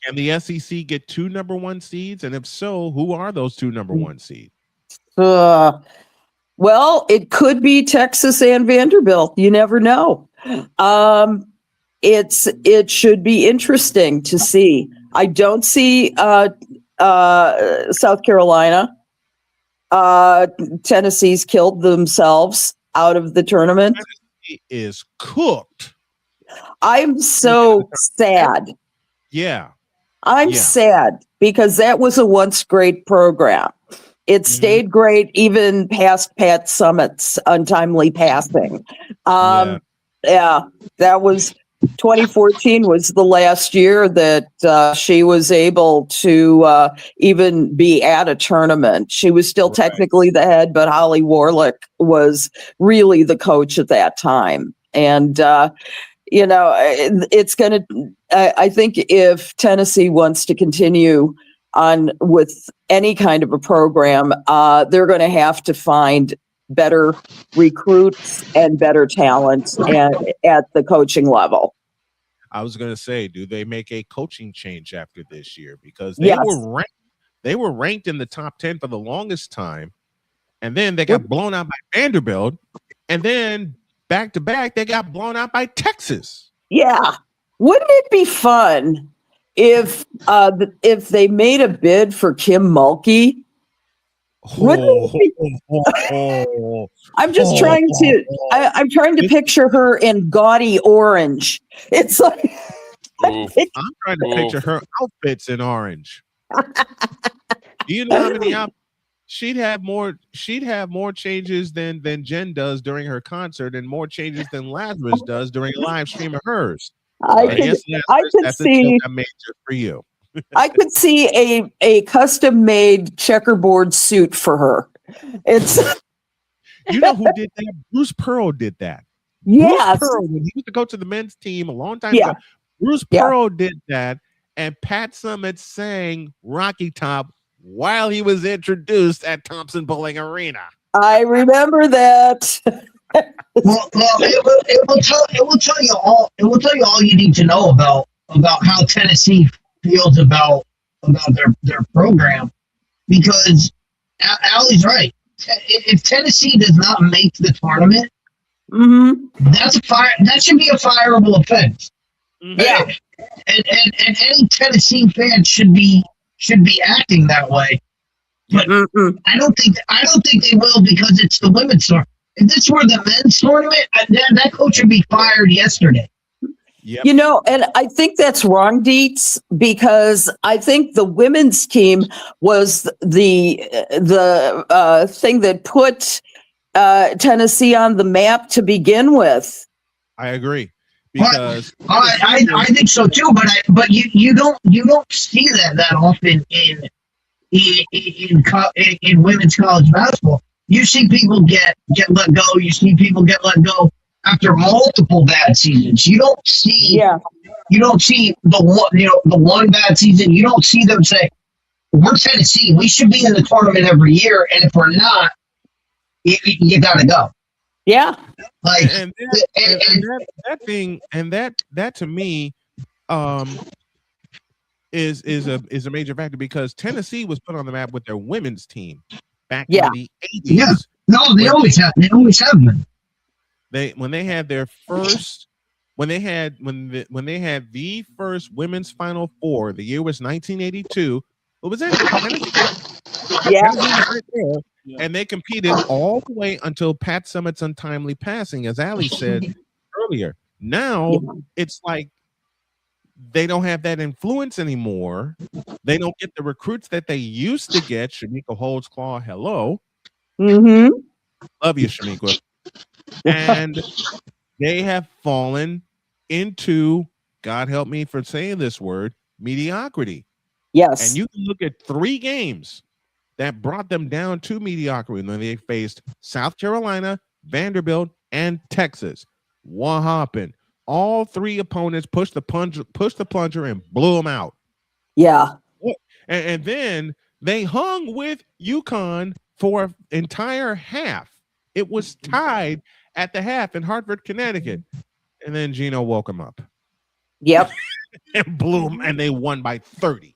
Can the SEC get 2 number 1 seeds? And if so, who are those 2 number 1 seeds? Well, it could be Texas and Vanderbilt. You never know. It should be interesting to see. I don't see South Carolina. Tennessee's killed themselves out of the tournament. Tennessee is cooked. I'm so sad. Yeah. I'm sad because that was a once great program. It stayed great even past Pat Summitt's untimely passing. Yeah, that was 2014 was the last year that she was able to even be at a tournament. She was still technically the head, but Holly Warlick was really the coach at that time. And, it's going to, I think if Tennessee wants to continue on with any kind of a program, they're going to have to find better recruits and better talent at the coaching level. I was going to say, do they make a coaching change after this year? Because they were ranked in the top 10 for the longest time, and then they got blown out by Vanderbilt, and then back to back they got blown out by Texas. Yeah, wouldn't it be fun if they made a bid for Kim Mulkey? I'm just trying to picture her in gaudy orange. It's like I'm trying to picture her outfits in orange. Do you know how many outfits? She'd have more changes than Jen does during her concert, and more changes than Lazarus does during a live stream of hers. I could see. I made just for you. I could see a custom-made checkerboard suit for her. It's you know who did that? Bruce Pearl did that. Yes. Bruce Pearl, when he used to go to the men's team a long time ago, Bruce Pearl did that, and Pat Summitt sang Rocky Top while he was introduced at Thompson Bowling Arena. I remember that. Well, it will tell you all you need to know about how Tennessee feels about their program, because Allie's right. If Tennessee does not make the tournament, that should be a fireable offense. Yeah, and any Tennessee fan should be acting that way. But I don't think they will, because it's the women's tournament. If this were the men's tournament, that coach would be fired yesterday. Yep. And I think that's wrong, Dietz, because I think the women's team was the thing that put Tennessee on the map to begin with. I agree, because I think so too. But you don't see that often in women's college basketball. You see people get let go. You see people get let go after multiple bad seasons. You don't see the one bad season. You don't see them say, "We're Tennessee. We should be in the tournament every year, and if we're not, you got to go." Yeah, like that to me, is a major factor because Tennessee was put on the map with their women's team back in the 80s. Yeah, no, they always have. They always have been. When they had their first, when they had the first women's Final Four, the year was 1982. What was it? Yeah. Right there. And they competed all the way until Pat Summitt's untimely passing, as Ali said earlier. Now it's like they don't have that influence anymore. They don't get the recruits that they used to get. Shamika Holdsclaw, hello. Mm-hmm. Love you, Shamika. And they have fallen into, God help me for saying this word, mediocrity. Yes. And you can look at 3 games that brought them down to mediocrity when they faced South Carolina, Vanderbilt, and Texas. What happened? All 3 opponents pushed the plunger and blew them out. Yeah. And then they hung with UConn for an entire half. It was tied at the half in Hartford, Connecticut. And then Gino woke them up. Yep. And blew them, and they won by 30.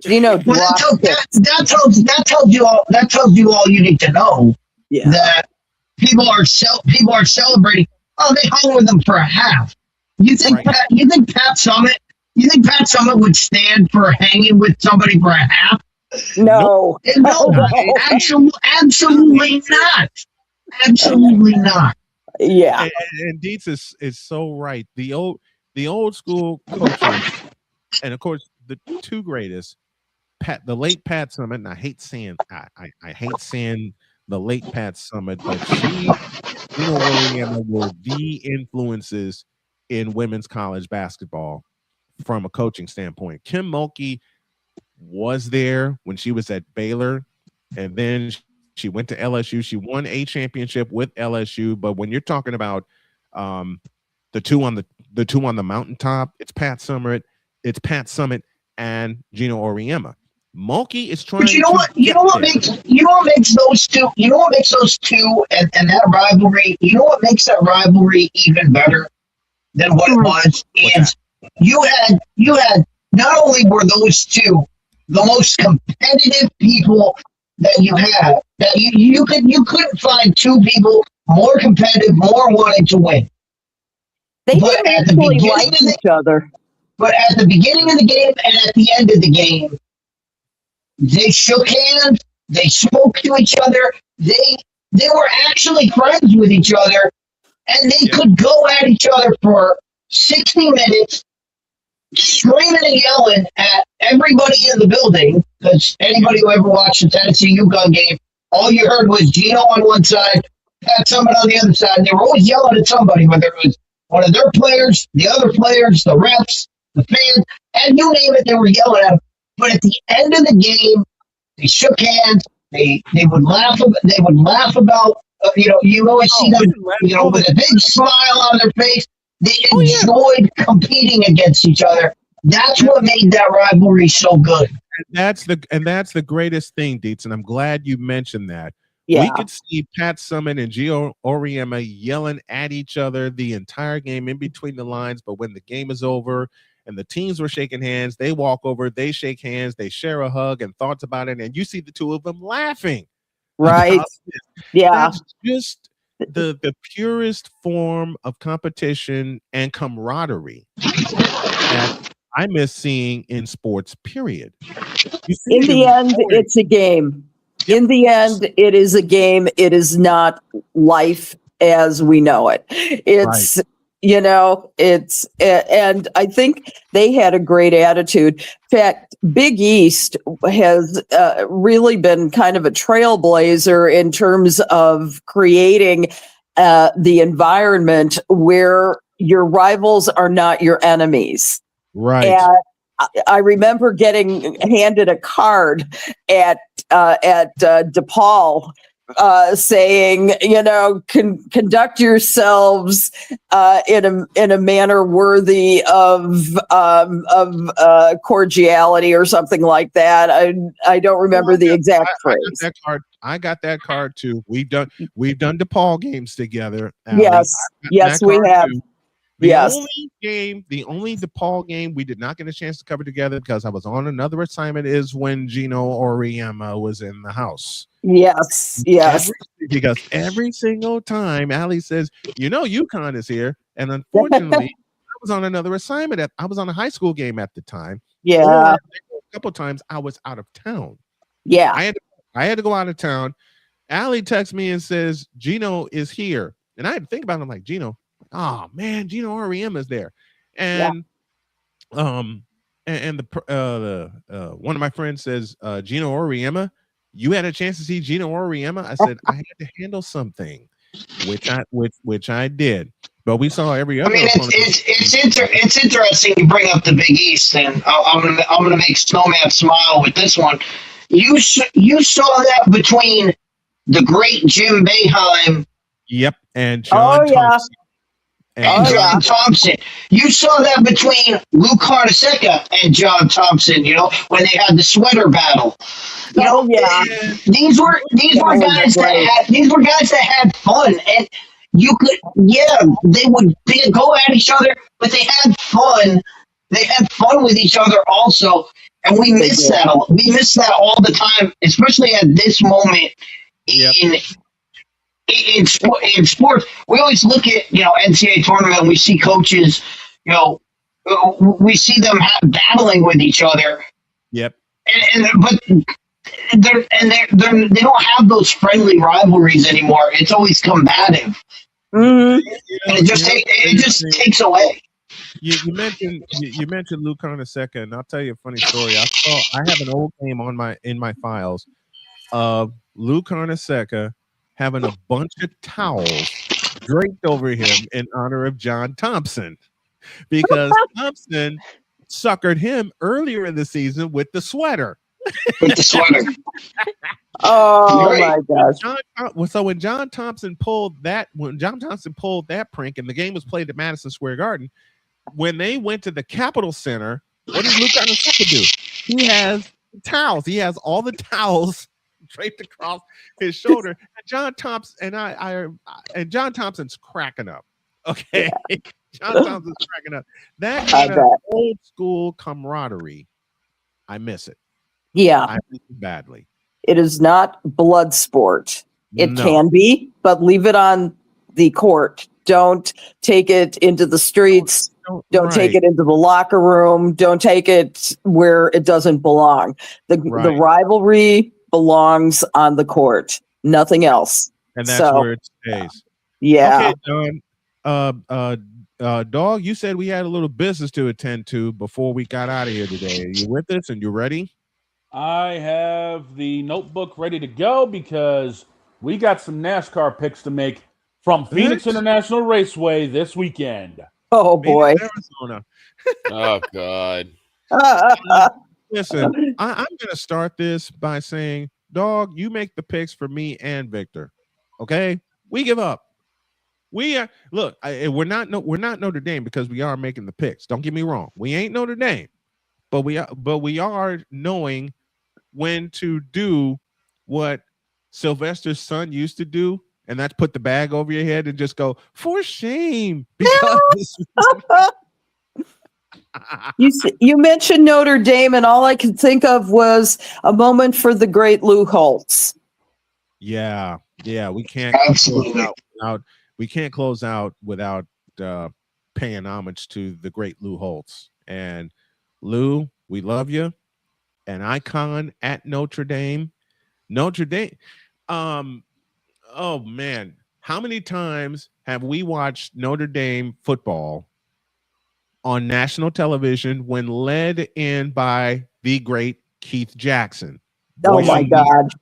Gino that tells you all you need to know. Yeah. That people are celebrating. Oh, they hung with them for a half. You think Pat Summitt would stand for hanging with somebody for a half? No. No, absolutely not. Absolutely not. Yeah. And Dietz is so right. The old school coaches, and of course the 2 greatest, the late Pat Summitt, and I hate saying the late Pat Summitt, but were the influences in women's college basketball from a coaching standpoint. Kim Mulkey was there when she was at Baylor, and then she went to LSU. She won a championship with LSU, but when you're talking about the two on the mountaintop, it's Pat Summitt and Gino Auriemma. Mulkey is trying. But you know what makes those two and that rivalry. You know what makes that rivalry even better than what it was is you had not only were those two the most competitive people that you had, that you couldn't find 2 people more competitive, more wanting to win. They didn't actually like each other. But at the beginning of the game and at the end of the game, they shook hands. They spoke to each other. They were actually friends with each other, and they could go at each other for 60 minutes, screaming and yelling at everybody in the building. Because anybody who ever watched a Tennessee UConn game, all you heard was Gino on one side, Pat Summitt on the other side. And they were always yelling at somebody, whether it was one of their players, the other players, the refs, the fans, and you name it, they were yelling at them. But at the end of the game, they shook hands. They would laugh. They would laugh about. You always see them. With a big smile on their face. They enjoyed competing against each other. That's what made that rivalry so good. And that's the greatest thing, Dietz. And I'm glad you mentioned that. Yeah. We could see Pat Summitt and Gio Auriemma yelling at each other the entire game in between the lines. But when the game is over and the teams were shaking hands, they walk over, they shake hands, they share a hug and thoughts about it. And you see the 2 of them laughing. Right. Yeah. That's just the purest form of competition and camaraderie that I miss seeing in sports, period. In the end, it's a game. In the end, it is a game. It is not life as we know it. It's, and I think they had a great attitude. In fact, Big East has really been kind of a trailblazer in terms of creating the environment where your rivals are not your enemies. Right. And I remember getting handed a card at DePaul saying, conduct yourselves in a manner worthy of cordiality or something like that. I don't remember the exact phrase. I got that card too. We've done DePaul games together. Yes, we have. The only DePaul game we did not get a chance to cover together because I was on another assignment is when Gino Auriemma was in the house. Yes. Because every single time Allie says, UConn is here, and unfortunately, I was on another assignment. I was on a high school game at the time. Yeah. Or a couple of times I was out of town. Yeah. I had to go out of town. Allie texts me and says, Gino is here. And I had to think about it. I'm like, Gino. Oh man, Gino Auriemma is there, and one of my friends says, Gino Auriemma, you had a chance to see Gino Auriemma? I said I had to handle something, which I did. But we saw every other. I mean, it's interesting you bring up the Big East, and I'm gonna make Snowman smile with this one. You saw that between the great Jim Boeheim. Yep, and John Thompson. And John Thompson. You saw that between Lou Carnesecca and John Thompson, when they had the sweater battle. These were guys that had fun, and you could they would go at each other, but they had fun. They had fun with each other also, and we miss that. We miss that all the time, especially at this moment in sports. We always look at NCAA tournament and we see coaches, we see them battling with each other. Yep. But they don't have those friendly rivalries anymore. It's always combative. Mm-hmm. And it just takes away. You mentioned Lou Carnesecca, and I'll tell you a funny story. I have an old game in my files of Lou Carnesecca having a bunch of towels draped over him in honor of John Thompson, because Thompson suckered him earlier in the season with the sweater. Oh my gosh! So when John Thompson pulled that prank, and the game was played at Madison Square Garden, when they went to the Capitol Center, what does Lou Carnesecca do? He has towels. He has all the towels draped across his shoulder. And John Thompson and John Thompson's cracking up. Okay. Yeah. John Thompson's cracking up. That kind of old school camaraderie, I miss it. Yeah. I miss it badly. It is not blood sport. It can be, but leave it on the court. Don't take it into the streets. Don't take it into the locker room. Don't take it where it doesn't belong. The rivalry belongs on the court, nothing else. And that's where it stays. Yeah. Okay, Don. Dog, you said we had a little business to attend to before we got out of here today. Are you with us and you ready? I have the notebook ready to go because we got some NASCAR picks to make from Phoenix International Raceway this weekend. Oh boy. Arizona. Oh God. Listen, I'm going to start this by saying, Dog, you make the picks for me and Victor. Okay? We give up. We are we're not Notre Dame because we are making the picks. Don't get me wrong. We ain't Notre Dame. But we are knowing when to do what Sylvester's son used to do, and that's put the bag over your head and just go, for shame. Because you mentioned Notre Dame, and all I could think of was a moment for the great Lou Holtz. Yeah, we can't close out without paying homage to the great Lou Holtz. And Lou, we love you. An icon at Notre Dame. Oh man, how many times have we watched Notre Dame football on national television when led in by the great Keith Jackson? Oh my God.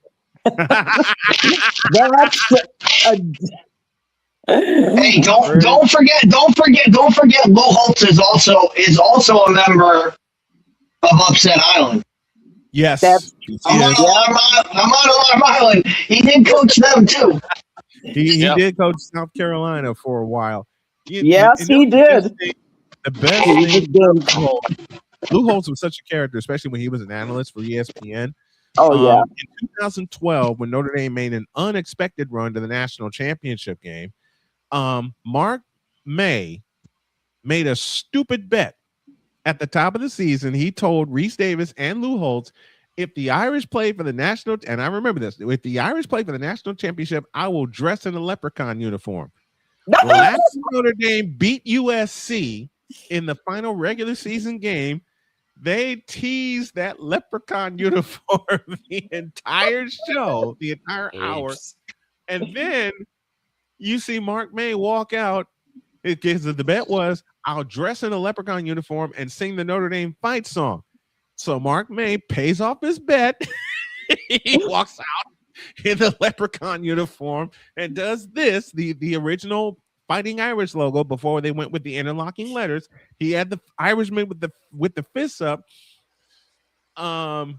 Hey, don't forget Lou Holtz is also a member of Upset Island. Yes. I'm on Alarm Island. He did coach them too. He did coach South Carolina for a while. Yes, he did. The best thing, Lou Holtz was such a character, especially when he was an analyst for ESPN. Oh, yeah. In 2012, when Notre Dame made an unexpected run to the national championship game, Mark May made a stupid bet. At the top of the season, he told Reese Davis and Lou Holtz, if the Irish play for the national, and I remember this, if the Irish play for the national championship, I will dress in a leprechaun uniform. Well, after Notre Dame beat USC in the final regular season game, they teased that leprechaun uniform the entire show, the entire hour. And then you see Mark May walk out because the bet was, I'll dress in a leprechaun uniform and sing the Notre Dame fight song. So Mark May pays off his bet. He walks out in the leprechaun uniform and does this, the original Fighting Irish logo before they went with the interlocking letters. He had the Irishman with the fists up. And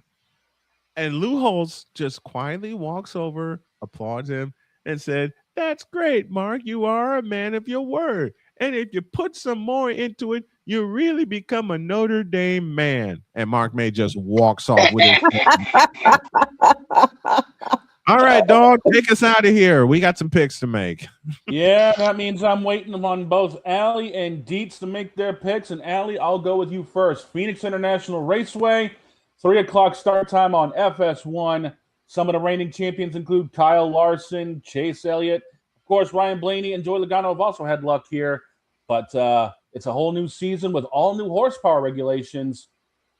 Lou Holtz just quietly walks over, applauds him, and said, "That's great, Mark. You are a man of your word. And if you put some more into it, you really become a Notre Dame man." And Mark May just walks off with it. All right, dog, take us out of here. We got some picks to make. Yeah, that means I'm waiting on both Allie and Dietz to make their picks. And Allie, I'll go with you first. Phoenix International Raceway, 3 o'clock start time on FS1. Some of the reigning champions include Kyle Larson, Chase Elliott. Of course, Ryan Blaney and Joey Logano have also had luck here. But it's a whole new season with all new horsepower regulations.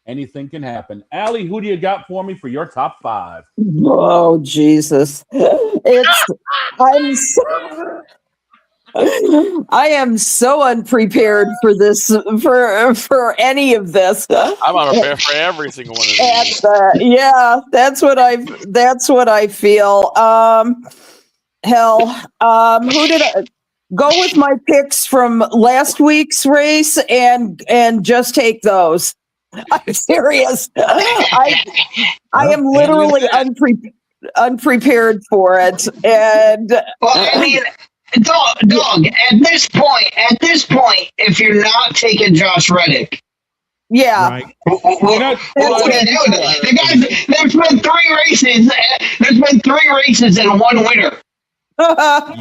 Anything can happen. Allie, who do you got for me for your top 5? Oh, Jesus. I am so unprepared for this, for any of this. I'm unprepared for every single one of these. Yeah, that's what I feel. Who did I go with my picks from last week's race and just take those? I'm serious. I am literally unprepared for it, and well, I mean, dog. At this point, if you're not taking Josh Reddick, yeah, right. What are you doing? The guys, there's been 3 races. There's been 3 races and 1 winner. Let's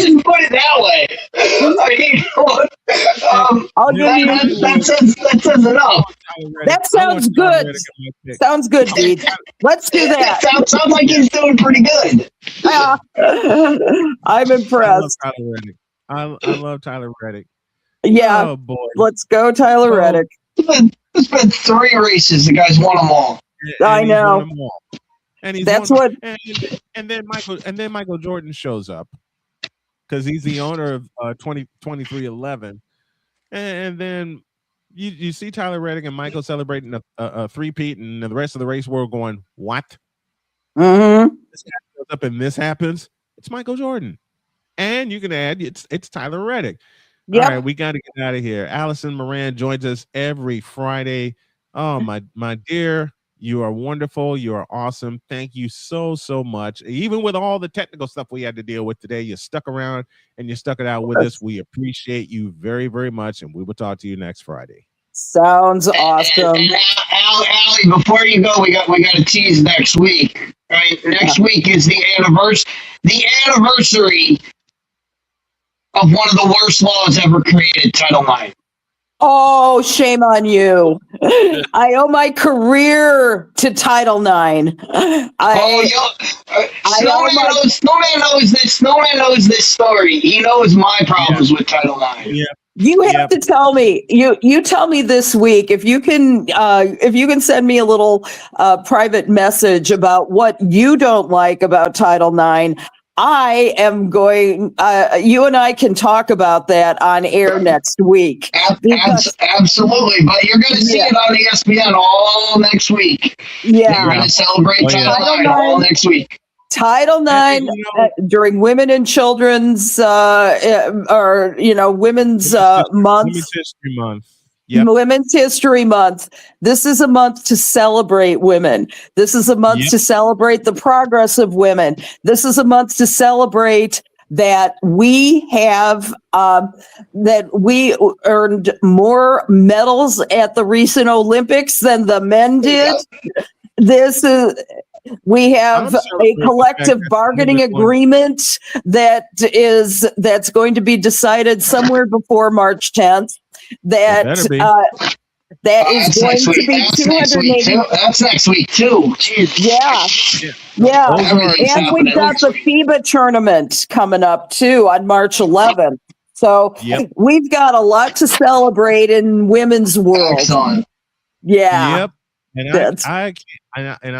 just put it that way. That says enough. That sounds good. Sounds good, Deej. Let's do that. Sounds like he's doing pretty good. I'm impressed. I love Tyler Reddick. Yeah. Oh boy. Let's go, Tyler Reddick. It's been 3 races. The guy's won them all. I know. And he's and then Michael Jordan shows up because he's the owner of 2311, and then you see Tyler Reddick and Michael celebrating a three-peat, and the rest of the race world going, what? Mm-hmm. This guy shows up and this happens. It's Michael Jordan, and you can add it's Tyler Reddick. Yep. All right, we got to get out of here. Alison Moran joins us every Friday. Oh my dear. You are wonderful. You are awesome. Thank you so much. Even with all the technical stuff we had to deal with today, you stuck around and you stuck it out with us. We appreciate you very, very much, and we will talk to you next Friday. Sounds awesome. And Allie, before you go, we got to tease next week. Right? Next week is the anniversary of one of the worst laws ever created, Title IX. Oh, shame on you. I owe my career to Title IX. Snowman knows this story. He knows my problems with Title IX. Yeah. You have to tell me. You tell me this week if you can send me a little private message about what you don't like about Title IX. I am going. You and I can talk about that on air next week. Absolutely, but you're going to see it on ESPN all next week. Yeah, you're going to celebrate Title IX all next week. Title IX during Women and Children's, Women's Month. Women's History Month. Women's History Month. This is a month to celebrate women. This is a month to celebrate the progress of women. This is a month to celebrate that we have that we earned more medals at the recent Olympics than the men did. This is we have a collective bargaining agreement that's going to be decided somewhere before March 10th. That is going to be 280. That's next week too. Yeah. And we've got the FIBA tournament coming up too on March 11th. So we've got a lot to celebrate in women's world. Excellent. Yeah. Yep. And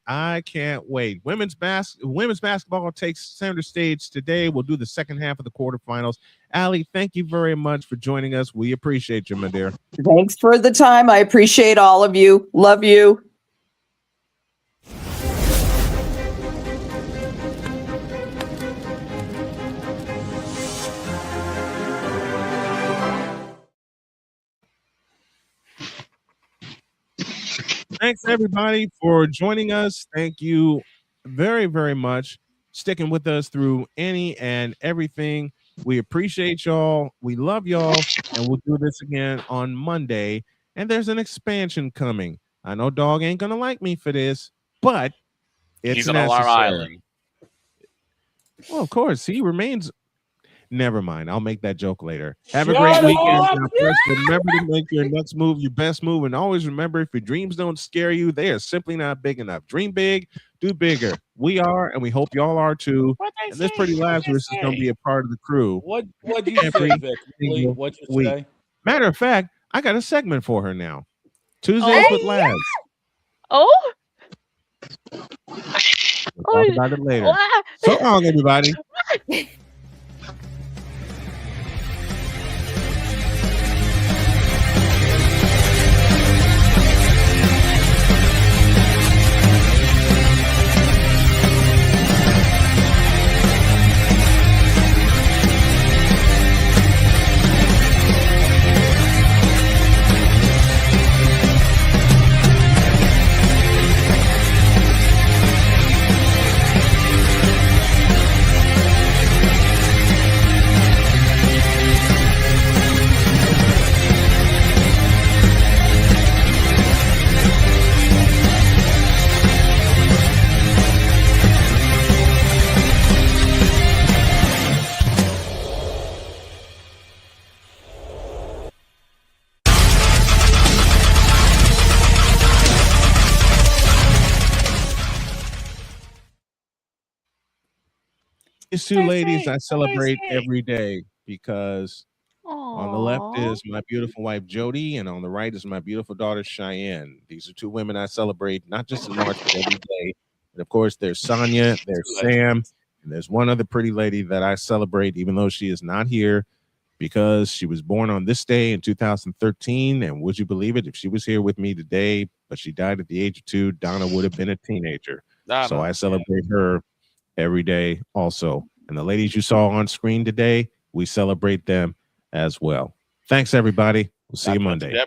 I can't wait. Women's basketball takes center stage today. We'll do the second half of the quarterfinals. Allie, thank you very much for joining us. We appreciate you, my dear. Thanks for the time. I appreciate all of you. Love you. Thanks, everybody, for joining us. Thank you very, very much. Sticking with us through any and everything. We appreciate y'all. We love y'all. And we'll do this again on Monday. And there's an expansion coming. I know Dog ain't going to like me for this, but it's He's on necessary. Alarm Island. Well, of course. He remains. Never mind. I'll make that joke later. Have a great weekend. Now, first, remember to make your next move your best move. And always remember, if your dreams don't scare you, they are simply not big enough. Dream big, do bigger. We are, and we hope y'all are too. And this Pretty Lazarus is going to be a part of the crew. What do you say, Vic? What you say? Matter of fact, I got a segment for her now. Tuesdays with Labs. Oh. We'll talk about it later. So long, everybody. These two ladies I celebrate every day because on the left is my beautiful wife Jody, and on the right is my beautiful daughter Cheyenne. These are two women I celebrate not just in March but every day. And of course, there's Sonia, there's Sam, and there's one other pretty lady that I celebrate, even though she is not here, because she was born on this day in 2013. And would you believe it? If she was here with me today, but she died at the age of 2, Donna would have been a teenager. So I celebrate her every day also. And the ladies you saw on screen today, we celebrate them as well. Thanks, everybody. We'll see you Monday.